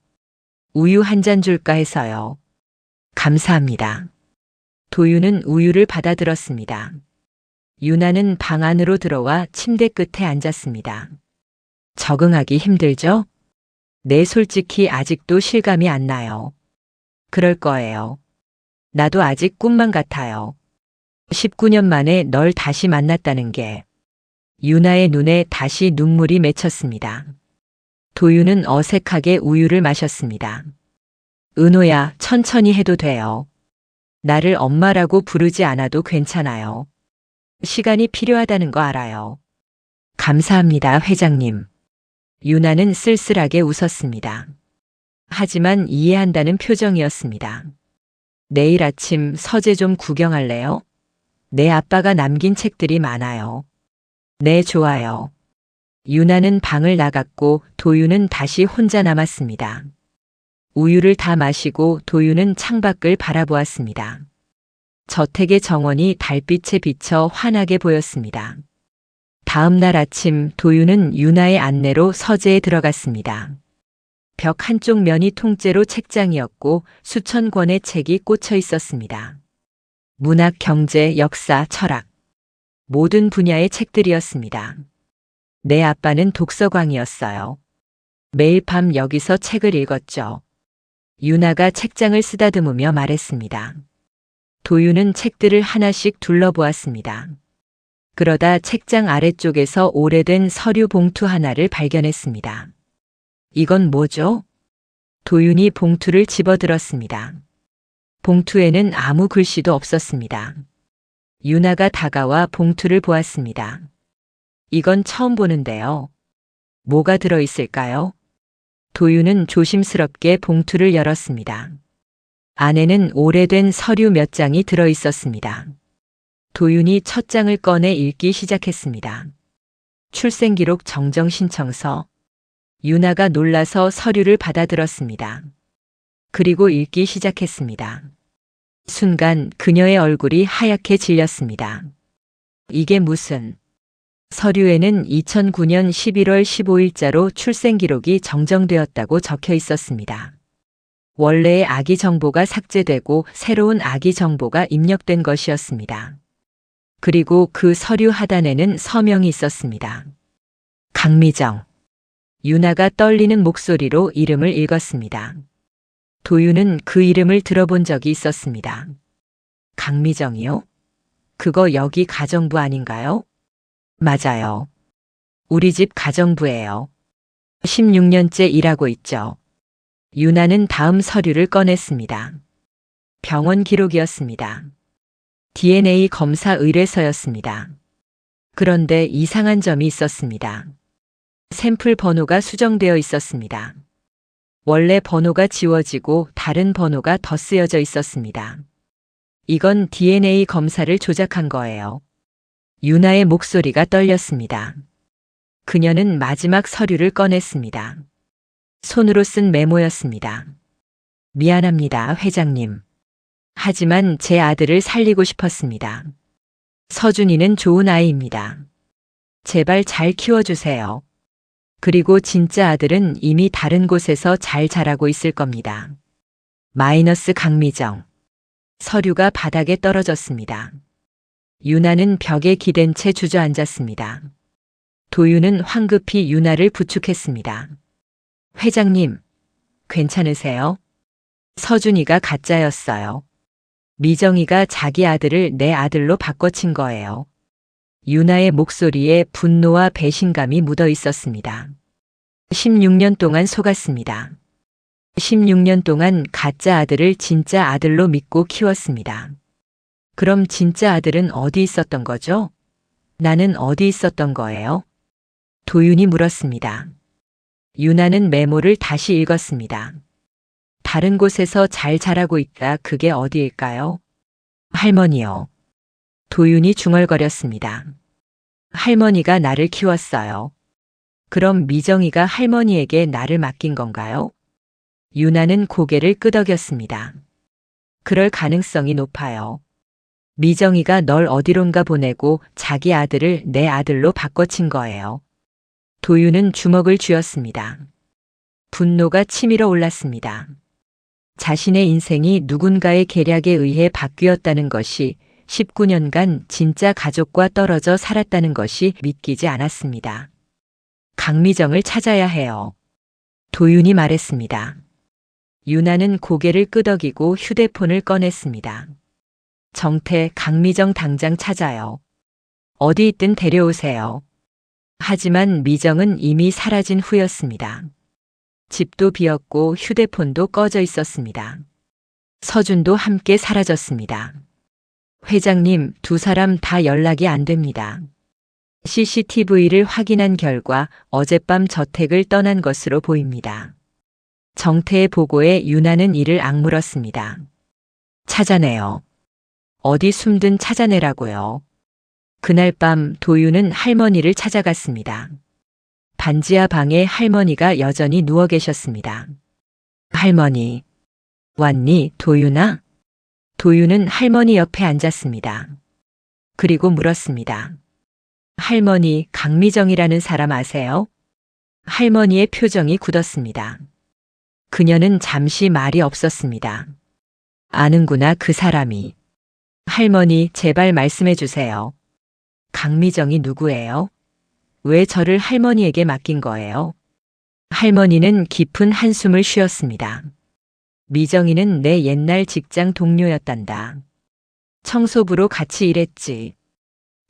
우유 한 잔 줄까 해서요. 감사합니다. 도윤은 우유를 받아들었습니다. 유나는 방 안으로 들어와 침대 끝에 앉았습니다. 적응하기 힘들죠? 네, 솔직히 아직도 실감이 안 나요. 그럴 거예요. 나도 아직 꿈만 같아요. 19년 만에 널 다시 만났다는 게. 유나의 눈에 다시 눈물이 맺혔습니다. 도윤은 어색하게 우유를 마셨습니다. 은호야, 천천히 해도 돼요. 나를 엄마라고 부르지 않아도 괜찮아요. 시간이 필요하다는 거 알아요. 감사합니다, 회장님. 유나는 쓸쓸하게 웃었습니다. 하지만 이해한다는 표정이었습니다. 내일 아침 서재 좀 구경할래요? 내 아빠가 남긴 책들이 많아요. 네, 좋아요. 유나는 방을 나갔고 도윤은 다시 혼자 남았습니다. 우유를 다 마시고 도윤은 창밖을 바라보았습니다. 저택의 정원이 달빛에 비쳐 환하게 보였습니다. 다음 날 아침 도윤은 유나의 안내로 서재에 들어갔습니다. 벽 한쪽 면이 통째로 책장이었고 수천 권의 책이 꽂혀 있었습니다. 문학, 경제, 역사, 철학. 모든 분야의 책들이었습니다. 내 아빠는 독서광이었어요. 매일 밤 여기서 책을 읽었죠. 유나가 책장을 쓰다듬으며 말했습니다. 도윤은 책들을 하나씩 둘러보았습니다. 그러다 책장 아래쪽에서 오래된 서류 봉투 하나를 발견했습니다. 이건 뭐죠? 도윤이 봉투를 집어들었습니다. 봉투에는 아무 글씨도 없었습니다. 유나가 다가와 봉투를 보았습니다. 이건 처음 보는데요. 뭐가 들어있을까요? 도윤은 조심스럽게 봉투를 열었습니다. 안에는 오래된 서류 몇 장이 들어있었습니다. 도윤이 첫 장을 꺼내 읽기 시작했습니다. 출생기록 정정신청서. 유나가 놀라서 서류를 받아들었습니다. 그리고 읽기 시작했습니다. 순간 그녀의 얼굴이 하얗게 질렸습니다. 이게 무슨... 서류에는 2009년 11월 15일자로 출생기록이 정정되었다고 적혀 있었습니다. 원래의 아기 정보가 삭제되고 새로운 아기 정보가 입력된 것이었습니다. 그리고 그 서류 하단에는 서명이 있었습니다. 강미정. 유나가 떨리는 목소리로 이름을 읽었습니다. 도윤은 그 이름을 들어본 적이 있었습니다. 강미정이요? 그거 여기 가정부 아닌가요? 맞아요. 우리 집 가정부예요. 16년째 일하고 있죠. 유나는 다음 서류를 꺼냈습니다. 병원 기록이었습니다. DNA 검사 의뢰서였습니다. 그런데 이상한 점이 있었습니다. 샘플 번호가 수정되어 있었습니다. 원래 번호가 지워지고 다른 번호가 더 쓰여져 있었습니다. 이건 DNA 검사를 조작한 거예요. 유나의 목소리가 떨렸습니다. 그녀는 마지막 서류를 꺼냈습니다. 손으로 쓴 메모였습니다. 미안합니다, 회장님. 하지만 제 아들을 살리고 싶었습니다. 서준이는 좋은 아이입니다. 제발 잘 키워주세요. 그리고 진짜 아들은 이미 다른 곳에서 잘 자라고 있을 겁니다. 마이너스 강미정. 서류가 바닥에 떨어졌습니다. 유나는 벽에 기댄 채 주저앉았습니다. 도윤은 황급히 유나를 부축했습니다. 회장님, 괜찮으세요? 서준이가 가짜였어요. 미정이가 자기 아들을 내 아들로 바꿔친 거예요. 유나의 목소리에 분노와 배신감이 묻어 있었습니다. 16년 동안 속았습니다. 16년 동안 가짜 아들을 진짜 아들로 믿고 키웠습니다. 그럼 진짜 아들은 어디 있었던 거죠? 나는 어디 있었던 거예요? 도윤이 물었습니다. 유나는 메모를 다시 읽었습니다. 다른 곳에서 잘 자라고 있다. 그게 어디일까요? 할머니요. 도윤이 중얼거렸습니다. 할머니가 나를 키웠어요. 그럼 미정이가 할머니에게 나를 맡긴 건가요? 유나는 고개를 끄덕였습니다. 그럴 가능성이 높아요. 미정이가 널 어디론가 보내고 자기 아들을 내 아들로 바꿔친 거예요. 도윤은 주먹을 쥐었습니다. 분노가 치밀어 올랐습니다. 자신의 인생이 누군가의 계략에 의해 바뀌었다는 것이 19년간 진짜 가족과 떨어져 살았다는 것이 믿기지 않았습니다. 강미정을 찾아야 해요. 도윤이 말했습니다. 유나는 고개를 끄덕이고 휴대폰을 꺼냈습니다. 정태, 강미정 당장 찾아요. 어디 있든 데려오세요. 하지만 미정은 이미 사라진 후였습니다. 집도 비었고 휴대폰도 꺼져 있었습니다. 서준도 함께 사라졌습니다. 회장님, 두 사람 다 연락이 안 됩니다. CCTV를 확인한 결과 어젯밤 저택을 떠난 것으로 보입니다. 정태의 보고에 유나는 이를 악물었습니다. 찾아내요. 어디 숨든 찾아내라고요. 그날 밤 도윤은 할머니를 찾아갔습니다. 반지하 방에 할머니가 여전히 누워 계셨습니다. 할머니, 왔니, 도윤아? 도윤은 할머니 옆에 앉았습니다. 그리고 물었습니다. 할머니, 강미정이라는 사람 아세요? 할머니의 표정이 굳었습니다. 그녀는 잠시 말이 없었습니다. 아는구나, 그 사람이. 할머니, 제발 말씀해 주세요. 강미정이 누구예요? 왜 저를 할머니에게 맡긴 거예요? 할머니는 깊은 한숨을 쉬었습니다. 미정이는 내 옛날 직장 동료였단다. 청소부로 같이 일했지.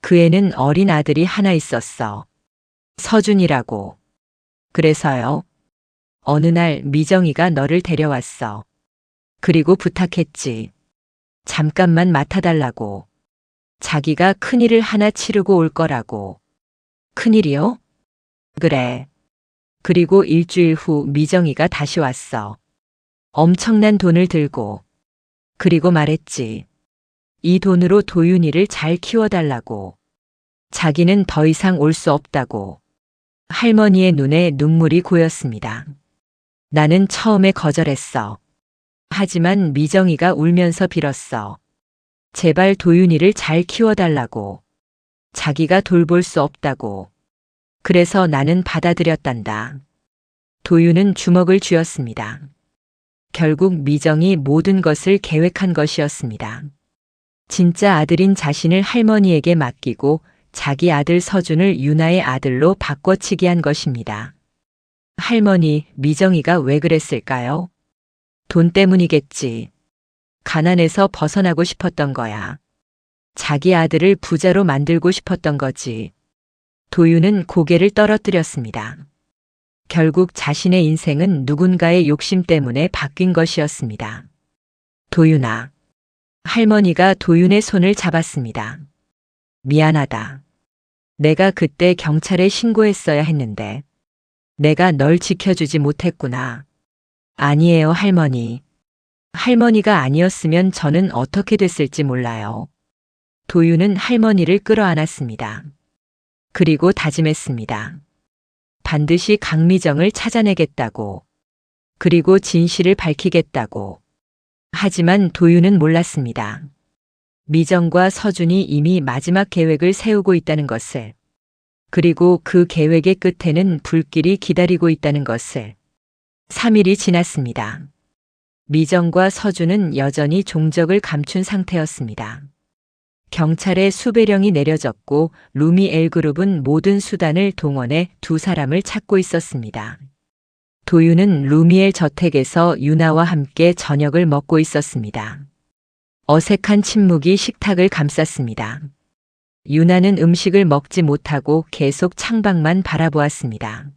그 애는 어린 아들이 하나 있었어. 서준이라고. 그래서요. 어느 날 미정이가 너를 데려왔어. 그리고 부탁했지. 잠깐만 맡아달라고. 자기가 큰일을 하나 치르고 올 거라고. 큰일이요? 그래. 그리고 일주일 후 미정이가 다시 왔어. 엄청난 돈을 들고. 그리고 말했지. 이 돈으로 도윤이를 잘 키워달라고. 자기는 더 이상 올 수 없다고. 할머니의 눈에 눈물이 고였습니다. 나는 처음에 거절했어. 하지만 미정이가 울면서 빌었어. 제발 도윤이를 잘 키워달라고. 자기가 돌볼 수 없다고. 그래서 나는 받아들였단다. 도윤은 주먹을 쥐었습니다. 결국 미정이 모든 것을 계획한 것이었습니다. 진짜 아들인 자신을 할머니에게 맡기고 자기 아들 서준을 유나의 아들로 바꿔치기 한 것입니다. 할머니, 미정이가 왜 그랬을까요? 돈 때문이겠지. 가난에서 벗어나고 싶었던 거야. 자기 아들을 부자로 만들고 싶었던 거지. 도윤은 고개를 떨어뜨렸습니다. 결국 자신의 인생은 누군가의 욕심 때문에 바뀐 것이었습니다. 도윤아. 할머니가 도윤의 손을 잡았습니다. 미안하다. 내가 그때 경찰에 신고했어야 했는데. 내가 널 지켜주지 못했구나. 아니에요, 할머니. 할머니가 아니었으면 저는 어떻게 됐을지 몰라요. 도윤은 할머니를 끌어안았습니다. 그리고 다짐했습니다. 반드시 강미정을 찾아내겠다고. 그리고 진실을 밝히겠다고. 하지만 도윤은 몰랐습니다. 미정과 서준이 이미 마지막 계획을 세우고 있다는 것을. 그리고 그 계획의 끝에는 불길이 기다리고 있다는 것을. 3일이 지났습니다. 미정과 서준은 여전히 종적을 감춘 상태였습니다. 경찰의 수배령이 내려졌고 루미엘그룹은 모든 수단을 동원해 두 사람을 찾고 있었습니다. 도윤은 루미엘 저택에서 유나와 함께 저녁을 먹고 있었습니다. 어색한 침묵이 식탁을 감쌌습니다. 유나는 음식을 먹지 못하고 계속 창밖만 바라보았습니다.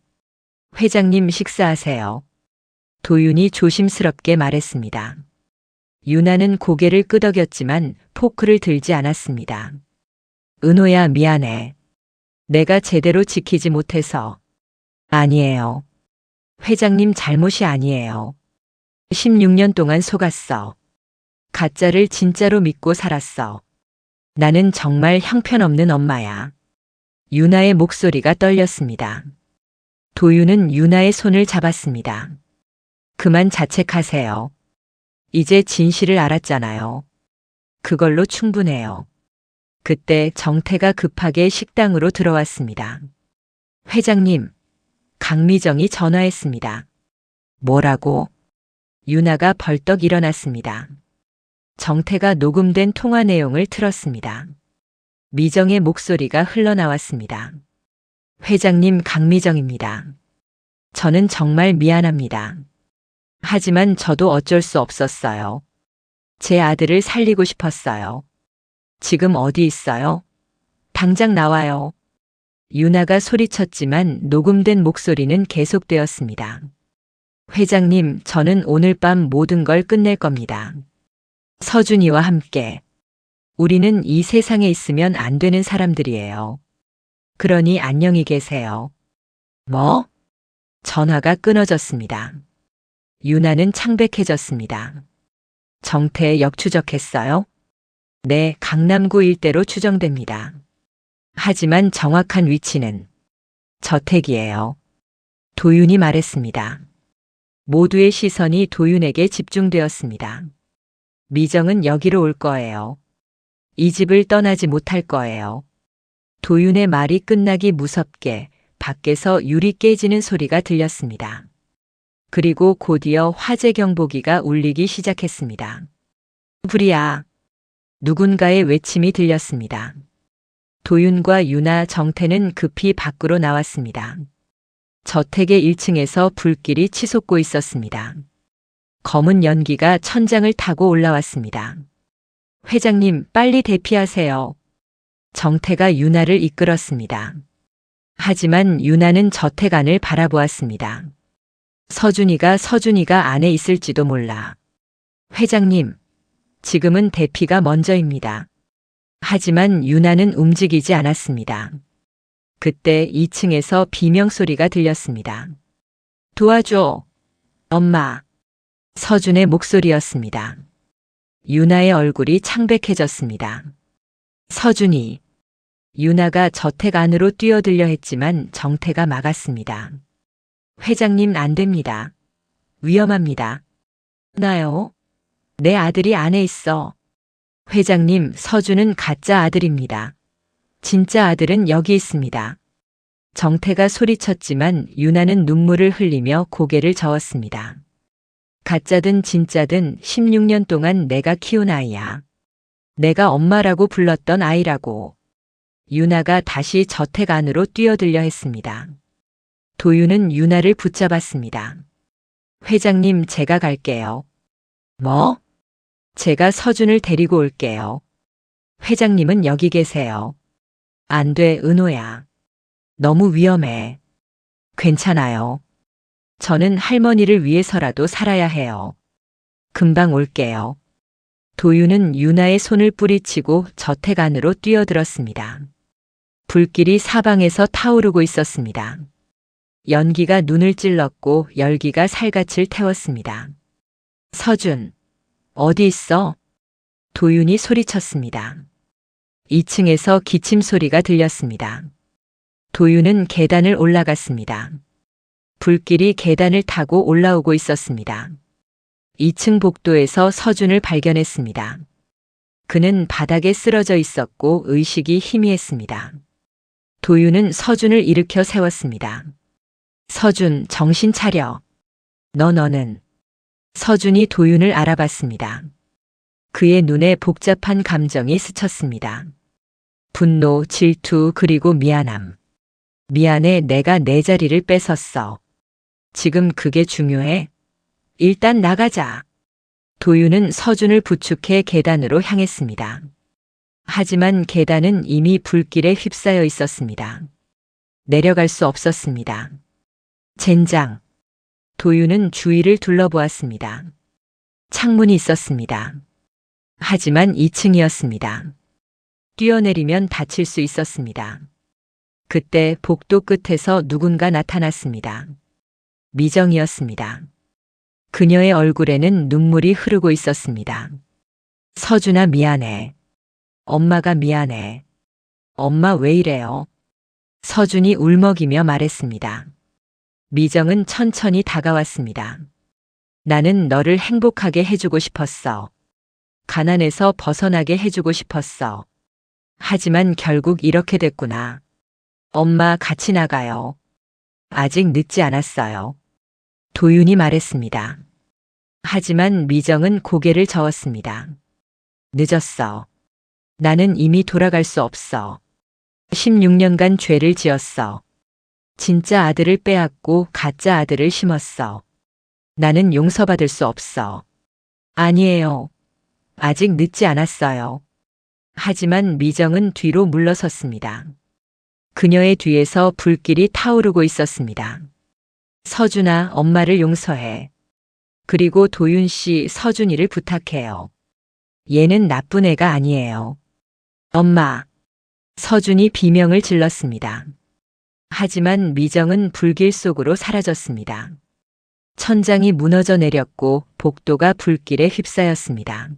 회장님, 식사하세요. 도윤이 조심스럽게 말했습니다. 유나는 고개를 끄덕였지만 포크를 들지 않았습니다. 은호야, 미안해. 내가 제대로 지키지 못해서. 아니에요. 회장님 잘못이 아니에요. 16년 동안 속았어. 가짜를 진짜로 믿고 살았어. 나는 정말 형편없는 엄마야. 유나의 목소리가 떨렸습니다. 도윤은 유나의 손을 잡았습니다. 그만 자책하세요. 이제 진실을 알았잖아요. 그걸로 충분해요. 그때 정태가 급하게 식당으로 들어왔습니다. 회장님, 강미정이 전화했습니다. 뭐라고? 유나가 벌떡 일어났습니다. 정태가 녹음된 통화 내용을 틀었습니다. 미정의 목소리가 흘러나왔습니다. 회장님, 강미정입니다. 저는 정말 미안합니다. 하지만 저도 어쩔 수 없었어요. 제 아들을 살리고 싶었어요. 지금 어디 있어요? 당장 나와요. 유나가 소리쳤지만 녹음된 목소리는 계속되었습니다. 회장님, 저는 오늘 밤 모든 걸 끝낼 겁니다. 서준이와 함께. 우리는 이 세상에 있으면 안 되는 사람들이에요. 그러니 안녕히 계세요. 뭐? 전화가 끊어졌습니다. 유나는 창백해졌습니다. 정태 역추적했어요? 네, 강남구 일대로 추정됩니다. 하지만 정확한 위치는 저택이에요. 도윤이 말했습니다. 모두의 시선이 도윤에게 집중되었습니다. 미정은 여기로 올 거예요. 이 집을 떠나지 못할 거예요. 도윤의 말이 끝나기 무섭게 밖에서 유리 깨지는 소리가 들렸습니다. 그리고 곧이어 화재 경보기가 울리기 시작했습니다. 불이야. 누군가의 외침이 들렸습니다. 도윤과 유나, 정태는 급히 밖으로 나왔습니다. 저택의 1층에서 불길이 치솟고 있었습니다. 검은 연기가 천장을 타고 올라왔습니다. 회장님, 빨리 대피하세요. 정태가 유나를 이끌었습니다. 하지만 유나는 저택 안을 바라보았습니다. 서준이가 안에 있을지도 몰라. 회장님, 지금은 대피가 먼저입니다. 하지만 유나는 움직이지 않았습니다. 그때 2층에서 비명소리가 들렸습니다. 도와줘. 엄마. 서준의 목소리였습니다. 유나의 얼굴이 창백해졌습니다. 서준이. 유나가 저택 안으로 뛰어들려 했지만 정태가 막았습니다. 회장님, 안 됩니다. 위험합니다. 나요? 내 아들이 안에 있어. 회장님, 서준은 가짜 아들입니다. 진짜 아들은 여기 있습니다. 정태가 소리쳤지만 유나는 눈물을 흘리며 고개를 저었습니다. 가짜든 진짜든 16년 동안 내가 키운 아이야. 내가 엄마라고 불렀던 아이라고. 유나가 다시 저택 안으로 뛰어들려 했습니다. 도윤은 유나를 붙잡았습니다. 회장님, 제가 갈게요. 뭐? 제가 서준을 데리고 올게요. 회장님은 여기 계세요. 안 돼, 은호야. 너무 위험해. 괜찮아요. 저는 할머니를 위해서라도 살아야 해요. 금방 올게요. 도윤은 유나의 손을 뿌리치고 저택 안으로 뛰어들었습니다. 불길이 사방에서 타오르고 있었습니다. 연기가 눈을 찔렀고 열기가 살갗을 태웠습니다. 서준, 어디 있어? 도윤이 소리쳤습니다. 2층에서 기침 소리가 들렸습니다. 도윤은 계단을 올라갔습니다. 불길이 계단을 타고 올라오고 있었습니다. 2층 복도에서 서준을 발견했습니다. 그는 바닥에 쓰러져 있었고 의식이 희미했습니다. 도윤은 서준을 일으켜 세웠습니다. 서준, 정신 차려. 너는. 서준이 도윤을 알아봤습니다. 그의 눈에 복잡한 감정이 스쳤습니다. 분노, 질투, 그리고 미안함. 미안해, 내가 내 자리를 뺏었어. 지금 그게 중요해? 일단 나가자. 도윤은 서준을 부축해 계단으로 향했습니다. 하지만 계단은 이미 불길에 휩싸여 있었습니다. 내려갈 수 없었습니다. 젠장. 도윤은 주위를 둘러보았습니다. 창문이 있었습니다. 하지만 2층이었습니다. 뛰어내리면 다칠 수 있었습니다. 그때 복도 끝에서 누군가 나타났습니다. 미정이었습니다. 그녀의 얼굴에는 눈물이 흐르고 있었습니다. 서준아, 미안해. 엄마가 미안해. 엄마 왜 이래요? 서준이 울먹이며 말했습니다. 미정은 천천히 다가왔습니다. 나는 너를 행복하게 해주고 싶었어. 가난에서 벗어나게 해주고 싶었어. 하지만 결국 이렇게 됐구나. 엄마, 같이 나가요. 아직 늦지 않았어요. 도윤이 말했습니다. 하지만 미정은 고개를 저었습니다. 늦었어. 나는 이미 돌아갈 수 없어. 16년간 죄를 지었어. 진짜 아들을 빼앗고 가짜 아들을 심었어. 나는 용서받을 수 없어. 아니에요. 아직 늦지 않았어요. 하지만 미정은 뒤로 물러섰습니다. 그녀의 뒤에서 불길이 타오르고 있었습니다. 서준아, 엄마를 용서해. 그리고 도윤 씨, 서준이를 부탁해요. 얘는 나쁜 애가 아니에요. 엄마. 서준이 비명을 질렀습니다. 하지만 미정은 불길 속으로 사라졌습니다. 천장이 무너져 내렸고 복도가 불길에 휩싸였습니다.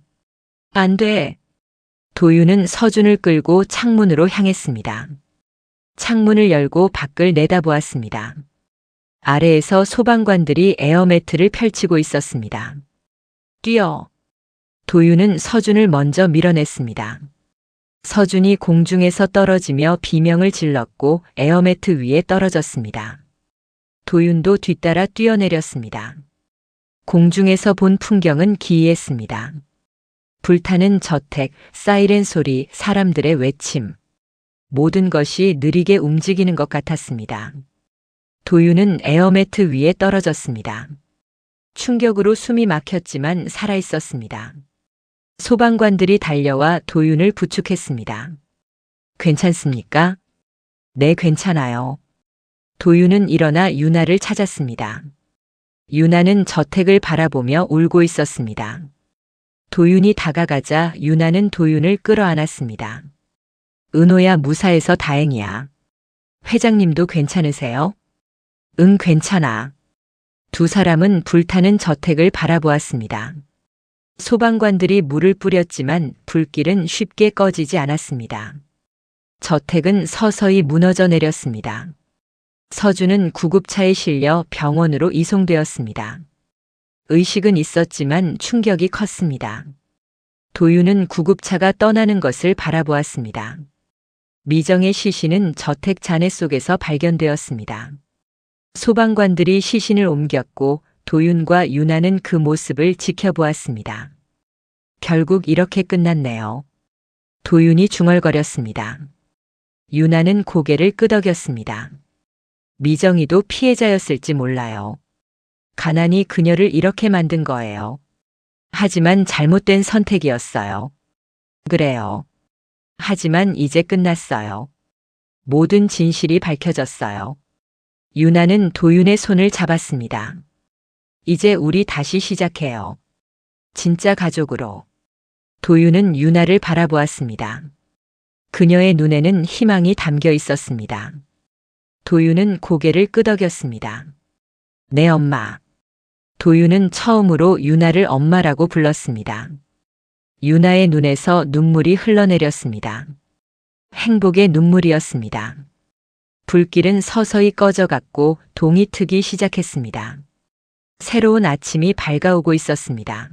안 돼. 도윤은 서준을 끌고 창문으로 향했습니다. 창문을 열고 밖을 내다보았습니다. 아래에서 소방관들이 에어매트를 펼치고 있었습니다. 뛰어. 도윤은 서준을 먼저 밀어냈습니다. 서준이 공중에서 떨어지며 비명을 질렀고 에어매트 위에 떨어졌습니다. 도윤도 뒤따라 뛰어내렸습니다. 공중에서 본 풍경은 기이했습니다. 불타는 저택, 사이렌 소리, 사람들의 외침. 모든 것이 느리게 움직이는 것 같았습니다. 도윤은 에어매트 위에 떨어졌습니다. 충격으로 숨이 막혔지만 살아있었습니다. 소방관들이 달려와 도윤을 부축했습니다. 괜찮습니까? 네, 괜찮아요. 도윤은 일어나 유나를 찾았습니다. 유나는 저택을 바라보며 울고 있었습니다. 도윤이 다가가자 유나는 도윤을 끌어안았습니다. 은호야, 무사해서 다행이야. 회장님도 괜찮으세요? 응, 괜찮아. 두 사람은 불타는 저택을 바라보았습니다. 소방관들이 물을 뿌렸지만 불길은 쉽게 꺼지지 않았습니다. 저택은 서서히 무너져 내렸습니다. 서준은 구급차에 실려 병원으로 이송되었습니다. 의식은 있었지만 충격이 컸습니다. 도윤은 구급차가 떠나는 것을 바라보았습니다. 미정의 시신은 저택 잔해 속에서 발견되었습니다. 소방관들이 시신을 옮겼고 도윤과 유나는 그 모습을 지켜보았습니다. 결국 이렇게 끝났네요. 도윤이 중얼거렸습니다. 유나는 고개를 끄덕였습니다. 미정이도 피해자였을지 몰라요. 가난이 그녀를 이렇게 만든 거예요. 하지만 잘못된 선택이었어요. 그래요. 하지만 이제 끝났어요. 모든 진실이 밝혀졌어요. 유나는 도윤의 손을 잡았습니다. 이제 우리 다시 시작해요. 진짜 가족으로. 도윤은 유나를 바라보았습니다. 그녀의 눈에는 희망이 담겨 있었습니다. 도윤은 고개를 끄덕였습니다. 네, 엄마. 도윤은 처음으로 유나를 엄마라고 불렀습니다. 유나의 눈에서 눈물이 흘러내렸습니다. 행복의 눈물이었습니다. 불길은 서서히 꺼져갔고 동이 트기 시작했습니다. 새로운 아침이 밝아오고 있었습니다.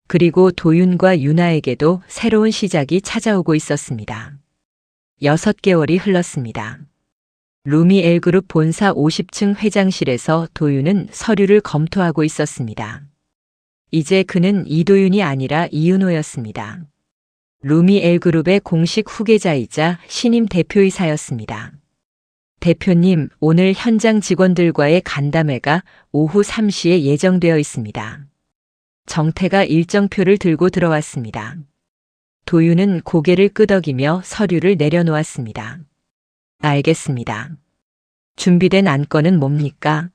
그리고 도윤과 유나에게도 새로운 시작이 찾아오고 있었습니다. 6개월이 흘렀습니다. 루미 L그룹 본사 50층 회장실에서 도윤은 서류를 검토하고 있었습니다. 이제 그는 이도윤이 아니라 이윤호였습니다. 루미 L그룹의 공식 후계자이자 신임 대표이사였습니다. 대표님, 오늘 현장 직원들과의 간담회가 오후 3시에 예정되어 있습니다. 정태가 일정표를 들고 들어왔습니다. 도윤은 고개를 끄덕이며 서류를 내려놓았습니다. 알겠습니다. 준비된 안건은 뭡니까?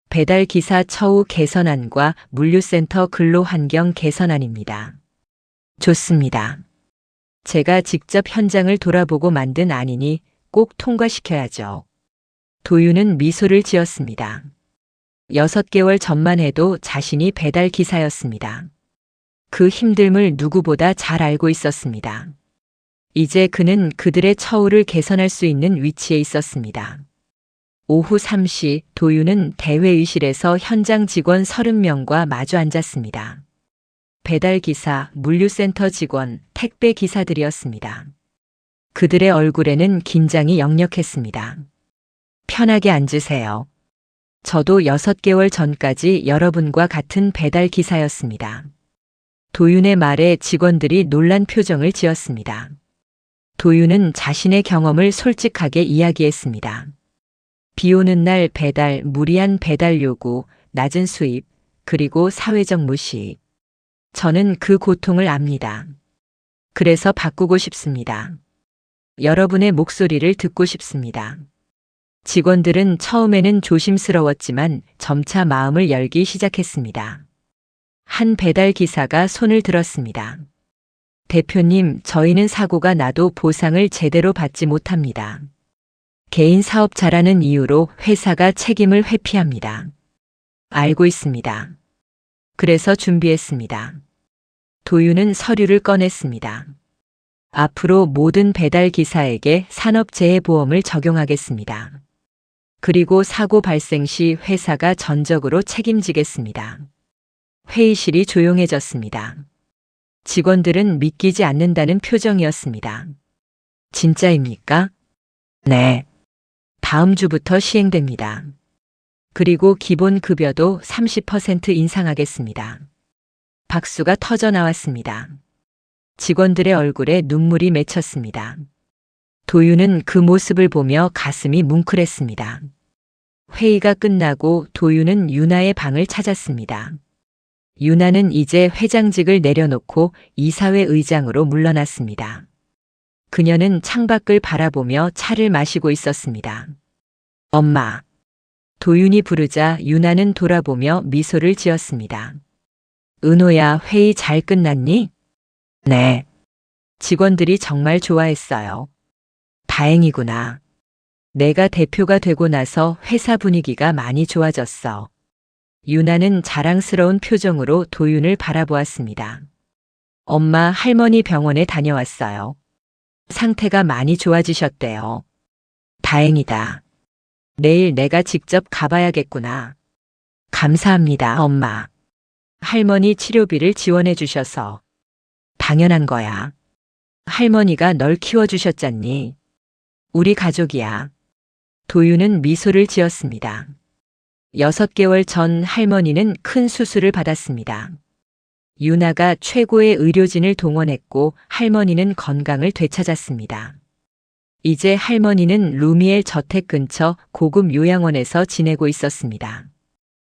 배달기사 처우 개선안과 물류센터 근로환경 개선안입니다. 좋습니다. 제가 직접 현장을 돌아보고 만든 안이니 꼭 통과시켜야죠. 도윤은 미소를 지었습니다. 6개월 전만 해도 자신이 배달기사였습니다. 그 힘듦을 누구보다 잘 알고 있었습니다. 이제 그는 그들의 처우를 개선할 수 있는 위치에 있었습니다. 오후 3시 도윤은 대회의실에서 현장 직원 30명과 마주 앉았습니다. 배달기사, 물류센터 직원, 택배기사들이었습니다. 그들의 얼굴에는 긴장이 역력했습니다. 편하게 앉으세요. 저도 6개월 전까지 여러분과 같은 배달기사였습니다. 도윤의 말에 직원들이 놀란 표정을 지었습니다. 도윤은 자신의 경험을 솔직하게 이야기했습니다. 비 오는 날 배달, 무리한 배달 요구, 낮은 수입, 그리고 사회적 무시. 저는 그 고통을 압니다. 그래서 바꾸고 싶습니다. 여러분의 목소리를 듣고 싶습니다. 직원들은 처음에는 조심스러웠지만 점차 마음을 열기 시작했습니다. 한 배달 기사가 손을 들었습니다. 대표님, 저희는 사고가 나도 보상을 제대로 받지 못합니다. 개인 사업자라는 이유로 회사가 책임을 회피합니다. 알고 있습니다. 그래서 준비했습니다. 도윤은 서류를 꺼냈습니다. 앞으로 모든 배달 기사에게 산업재해보험을 적용하겠습니다. 그리고 사고 발생 시 회사가 전적으로 책임지겠습니다. 회의실이 조용해졌습니다. 직원들은 믿기지 않는다는 표정이었습니다. 진짜입니까? 네. 다음 주부터 시행됩니다. 그리고 기본 급여도 30% 인상하겠습니다. 박수가 터져 나왔습니다. 직원들의 얼굴에 눈물이 맺혔습니다. 도윤은 그 모습을 보며 가슴이 뭉클했습니다. 회의가 끝나고 도윤은 유나의 방을 찾았습니다. 유나는 이제 회장직을 내려놓고 이사회 의장으로 물러났습니다. 그녀는 창밖을 바라보며 차를 마시고 있었습니다. 엄마. 도윤이 부르자 유나는 돌아보며 미소를 지었습니다. 은호야, 회의 잘 끝났니? 네. 직원들이 정말 좋아했어요. 다행이구나. 내가 대표가 되고 나서 회사 분위기가 많이 좋아졌어. 유나는 자랑스러운 표정으로 도윤을 바라보았습니다. 엄마, 할머니 병원에 다녀왔어요. 상태가 많이 좋아지셨대요. 다행이다. 내일 내가 직접 가봐야겠구나. 감사합니다, 엄마. 할머니 치료비를 지원해 주셔서. 당연한 거야. 할머니가 널 키워주셨잖니. 우리 가족이야. 도윤은 미소를 지었습니다. 6개월 전 할머니는 큰 수술을 받았습니다. 유나가 최고의 의료진을 동원했고 할머니는 건강을 되찾았습니다. 이제 할머니는 루미엘 저택 근처 고급 요양원에서 지내고 있었습니다.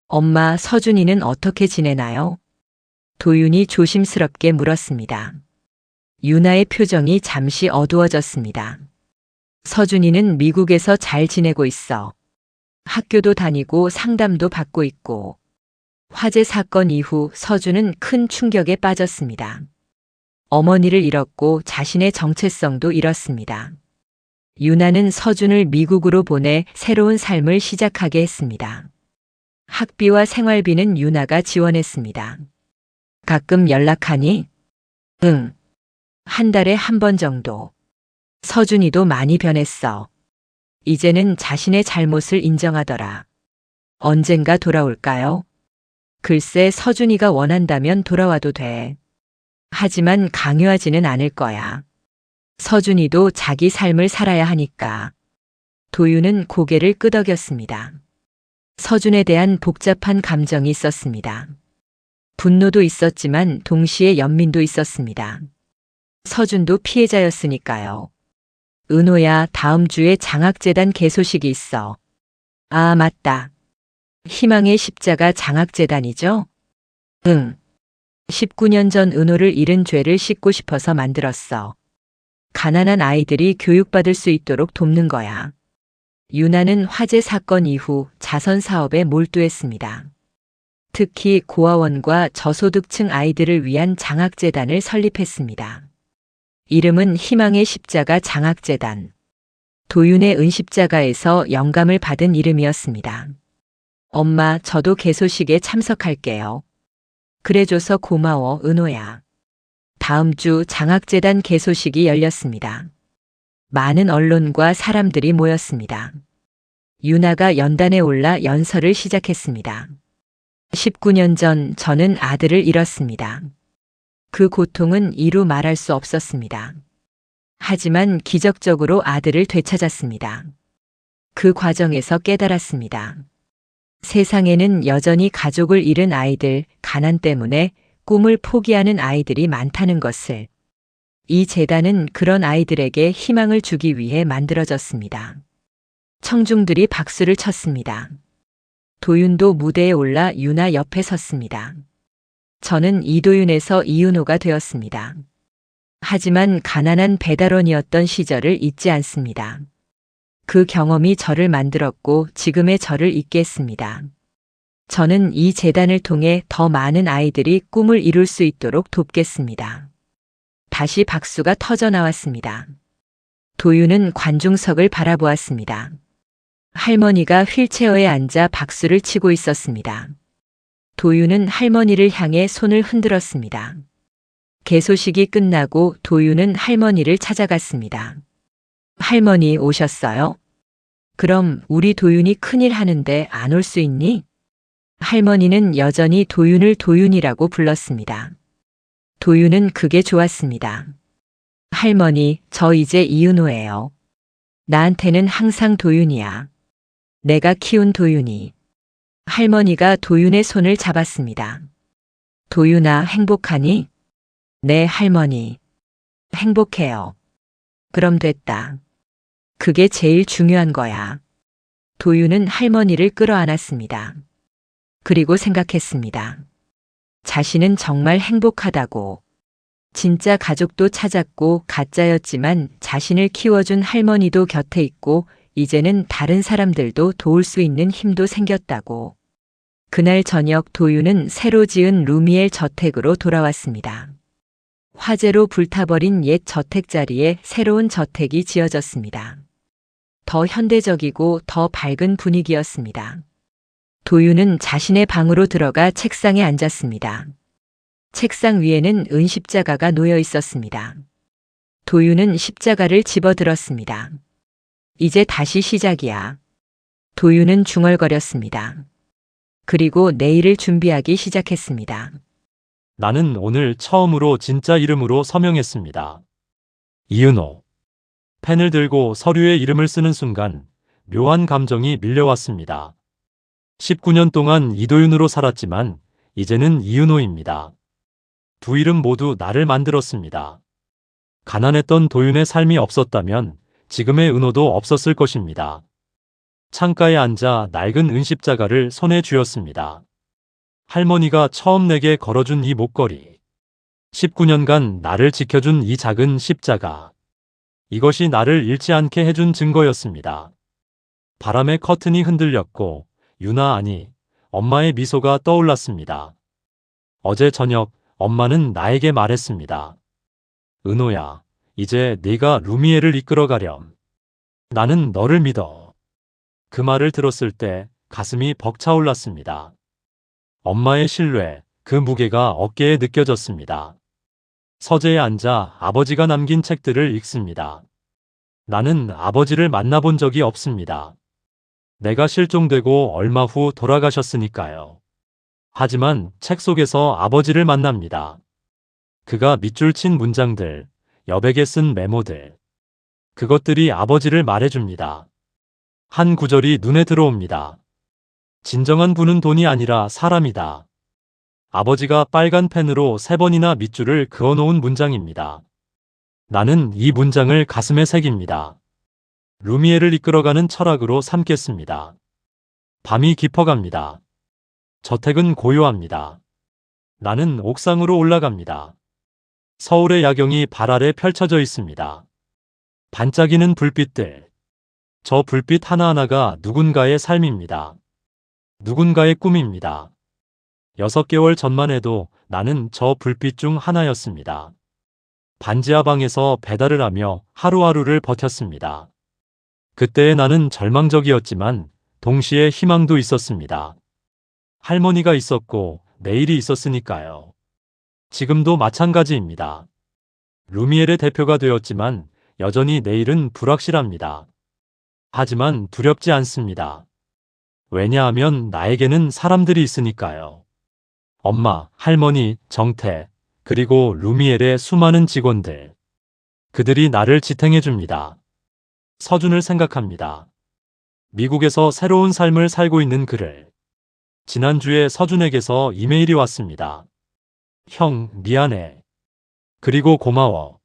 엄마, 서준이는 어떻게 지내나요? 도윤이 조심스럽게 물었습니다. 유나의 표정이 잠시 어두워졌습니다. 서준이는 미국에서 잘 지내고 있어. 학교도 다니고 상담도 받고 있고. 화재 사건 이후 서준은 큰 충격에 빠졌습니다. 어머니를 잃었고 자신의 정체성도 잃었습니다. 유나는 서준을 미국으로 보내 새로운 삶을 시작하게 했습니다. 학비와 생활비는 유나가 지원했습니다. 가끔 연락하니? 응. 한 달에 한 번 정도. 서준이도 많이 변했어. 이제는 자신의 잘못을 인정하더라. 언젠가 돌아올까요? 글쎄, 서준이가 원한다면 돌아와도 돼. 하지만 강요하지는 않을 거야. 서준이도 자기 삶을 살아야 하니까. 도윤은 고개를 끄덕였습니다. 서준에 대한 복잡한 감정이 있었습니다. 분노도 있었지만 동시에 연민도 있었습니다. 서준도 피해자였으니까요. 은호야, 다음 주에 장학재단 개소식이 있어. 아, 맞다. 희망의 십자가 장학재단이죠? 응. 19년 전 은호를 잃은 죄를 씻고 싶어서 만들었어. 가난한 아이들이 교육받을 수 있도록 돕는 거야. 유나는 화재 사건 이후 자선 사업에 몰두했습니다. 특히 고아원과 저소득층 아이들을 위한 장학재단을 설립했습니다. 이름은 희망의 십자가 장학재단. 도윤의 은십자가에서 영감을 받은 이름이었습니다. 엄마, 저도 개소식에 참석할게요. 그래줘서 고마워, 은호야. 다음 주 장학재단 개소식이 열렸습니다. 많은 언론과 사람들이 모였습니다. 유나가 연단에 올라 연설을 시작했습니다. 19년 전 저는 아들을 잃었습니다. 그 고통은 이루 말할 수 없었습니다. 하지만 기적적으로 아들을 되찾았습니다. 그 과정에서 깨달았습니다. 세상에는 여전히 가족을 잃은 아이들, 가난 때문에 꿈을 포기하는 아이들이 많다는 것을. 이 재단은 그런 아이들에게 희망을 주기 위해 만들어졌습니다. 청중들이 박수를 쳤습니다. 도윤도 무대에 올라 유나 옆에 섰습니다. 저는 이도윤에서 이은호가 되었습니다. 하지만 가난한 배달원이었던 시절을 잊지 않습니다. 그 경험이 저를 만들었고 지금의 저를 있게 했습니다. 저는 이 재단을 통해 더 많은 아이들이 꿈을 이룰 수 있도록 돕겠습니다. 다시 박수가 터져 나왔습니다. 도윤은 관중석을 바라보았습니다. 할머니가 휠체어에 앉아 박수를 치고 있었습니다. 도윤은 할머니를 향해 손을 흔들었습니다. 개소식이 끝나고 도윤은 할머니를 찾아갔습니다. 할머니 오셨어요? 그럼 우리 도윤이 큰일 하는데 안 올 수 있니? 할머니는 여전히 도윤을 도윤이라고 불렀습니다. 도윤은 그게 좋았습니다. 할머니, 저 이제 이은호예요. 나한테는 항상 도윤이야. 내가 키운 도윤이. 할머니가 도윤의 손을 잡았습니다. 도윤아, 행복하니? 네, 할머니. 행복해요. 그럼 됐다. 그게 제일 중요한 거야. 도윤은 할머니를 끌어안았습니다. 그리고 생각했습니다. 자신은 정말 행복하다고. 진짜 가족도 찾았고 가짜였지만 자신을 키워준 할머니도 곁에 있고 이제는 다른 사람들도 도울 수 있는 힘도 생겼다고. 그날 저녁 도윤은 새로 지은 루미엘 저택으로 돌아왔습니다. 화재로 불타버린 옛 저택 자리에 새로운 저택이 지어졌습니다. 더 현대적이고 더 밝은 분위기였습니다. 도윤은 자신의 방으로 들어가 책상에 앉았습니다. 책상 위에는 은십자가가 놓여 있었습니다. 도윤은 십자가를 집어들었습니다. 이제 다시 시작이야. 도윤은 중얼거렸습니다. 그리고 내일을 준비하기 시작했습니다. 나는 오늘 처음으로 진짜 이름으로 서명했습니다. 이은호. 펜을 들고 서류에 이름을 쓰는 순간 묘한 감정이 밀려왔습니다. 19년 동안 이도윤으로 살았지만 이제는 이은호입니다. 두 이름 모두 나를 만들었습니다. 가난했던 도윤의 삶이 없었다면 지금의 은호도 없었을 것입니다. 창가에 앉아 낡은 은십자가를 손에 쥐었습니다. 할머니가 처음 내게 걸어준 이 목걸이. 19년간 나를 지켜준 이 작은 십자가. 이것이 나를 잃지 않게 해준 증거였습니다. 바람에 커튼이 흔들렸고 유나 아니 엄마의 미소가 떠올랐습니다. 어제 저녁 엄마는 나에게 말했습니다. 은호야, 이제 네가 루미엘을 이끌어가렴. 나는 너를 믿어. 그 말을 들었을 때 가슴이 벅차올랐습니다. 엄마의 신뢰, 그 무게가 어깨에 느껴졌습니다. 서재에 앉아 아버지가 남긴 책들을 읽습니다. 나는 아버지를 만나본 적이 없습니다. 내가 실종되고 얼마 후 돌아가셨으니까요. 하지만 책 속에서 아버지를 만납니다. 그가 밑줄 친 문장들, 여백에 쓴 메모들. 그것들이 아버지를 말해줍니다. 한 구절이 눈에 들어옵니다. 진정한 부는 돈이 아니라 사람이다. 아버지가 빨간 펜으로 3번이나 밑줄을 그어놓은 문장입니다. 나는 이 문장을 가슴에 새깁니다. 루미엘을 이끌어가는 철학으로 삼겠습니다. 밤이 깊어갑니다. 저택은 고요합니다. 나는 옥상으로 올라갑니다. 서울의 야경이 발 아래 펼쳐져 있습니다. 반짝이는 불빛들. 저 불빛 하나하나가 누군가의 삶입니다. 누군가의 꿈입니다. 6개월 전만 해도 나는 저 불빛 중 하나였습니다. 반지하 방에서 배달을 하며 하루하루를 버텼습니다. 그때의 나는 절망적이었지만 동시에 희망도 있었습니다. 할머니가 있었고 내일이 있었으니까요. 지금도 마찬가지입니다. 루미엘의 대표가 되었지만 여전히 내일은 불확실합니다. 하지만 두렵지 않습니다. 왜냐하면 나에게는 사람들이 있으니까요. 엄마, 할머니, 정태, 그리고 루미엘의 수많은 직원들. 그들이 나를 지탱해 줍니다. 서준을 생각합니다. 미국에서 새로운 삶을 살고 있는 그를. 지난주에 서준에게서 이메일이 왔습니다. 형, 미안해. 그리고 고마워.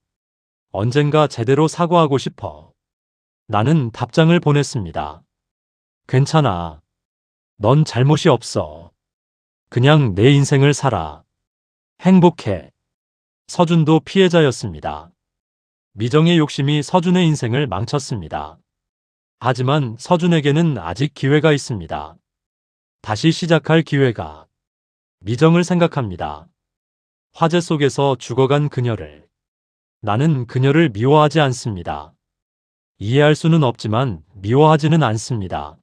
언젠가 제대로 사과하고 싶어. 나는 답장을 보냈습니다. 괜찮아. 넌 잘못이 없어. 그냥 내 인생을 살아. 행복해. 서준도 피해자였습니다. 미정의 욕심이 서준의 인생을 망쳤습니다. 하지만 서준에게는 아직 기회가 있습니다. 다시 시작할 기회가. 미정을 생각합니다. 화재 속에서 죽어간 그녀를. 나는 그녀를 미워하지 않습니다. 이해할 수는 없지만 미워하지는 않습니다.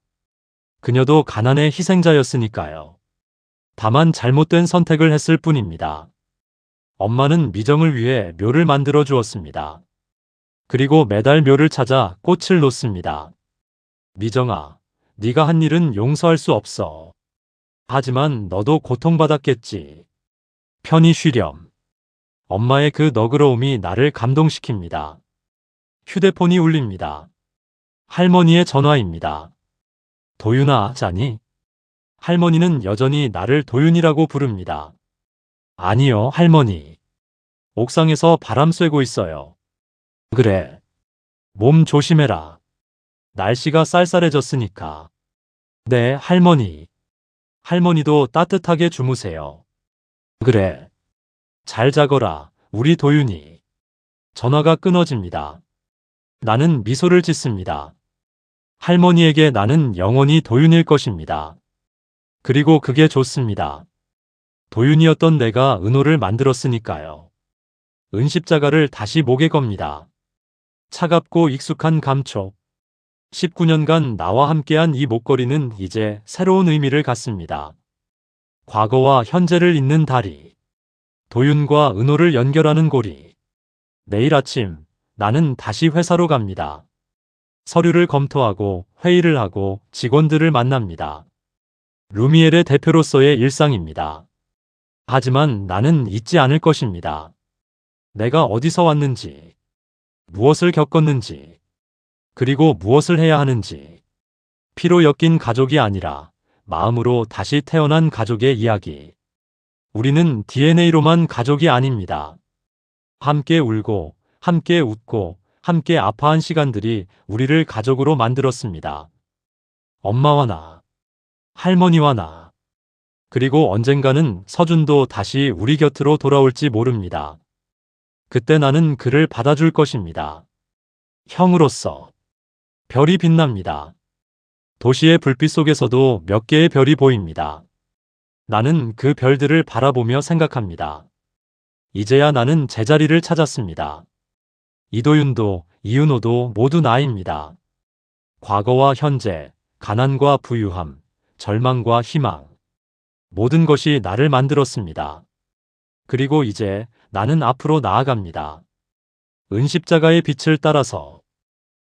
그녀도 가난의 희생자였으니까요. 다만 잘못된 선택을 했을 뿐입니다. 엄마는 미정을 위해 묘를 만들어 주었습니다. 그리고 매달 묘를 찾아 꽃을 놓습니다. 미정아, 네가 한 일은 용서할 수 없어. 하지만 너도 고통받았겠지. 편히 쉬렴. 엄마의 그 너그러움이 나를 감동시킵니다. 휴대폰이 울립니다. 할머니의 전화입니다. 도윤아, 자니? 할머니는 여전히 나를 도윤이라고 부릅니다. 아니요, 할머니. 옥상에서 바람 쐬고 있어요. 그래. 몸 조심해라. 날씨가 쌀쌀해졌으니까. 네, 할머니. 할머니도 따뜻하게 주무세요. 그래. 잘 자거라, 우리 도윤이. 전화가 끊어집니다. 나는 미소를 짓습니다. 할머니에게 나는 영원히 도윤일 것입니다. 그리고 그게 좋습니다. 도윤이었던 내가 은호를 만들었으니까요. 은십자가를 다시 목에 겁니다. 차갑고 익숙한 감촉. 19년간 나와 함께한 이 목걸이는 이제 새로운 의미를 갖습니다. 과거와 현재를 잇는 다리. 도윤과 은호를 연결하는 고리. 내일 아침 나는 다시 회사로 갑니다. 서류를 검토하고 회의를 하고 직원들을 만납니다. 루미엘의 대표로서의 일상입니다. 하지만 나는 잊지 않을 것입니다. 내가 어디서 왔는지, 무엇을 겪었는지, 그리고 무엇을 해야 하는지. 피로 엮인 가족이 아니라 마음으로 다시 태어난 가족의 이야기. 우리는 DNA로만 가족이 아닙니다. 함께 울고, 함께 웃고, 함께 아파한 시간들이 우리를 가족으로 만들었습니다. 엄마와 나, 할머니와 나, 그리고 언젠가는 서준도 다시 우리 곁으로 돌아올지 모릅니다. 그때 나는 그를 받아줄 것입니다. 형으로서. 별이 빛납니다. 도시의 불빛 속에서도 몇 개의 별이 보입니다. 나는 그 별들을 바라보며 생각합니다. 이제야 나는 제자리를 찾았습니다. 이도윤도 이은호도 모두 나입니다. 과거와 현재, 가난과 부유함, 절망과 희망. 모든 것이 나를 만들었습니다. 그리고 이제 나는 앞으로 나아갑니다. 은십자가의 빛을 따라서.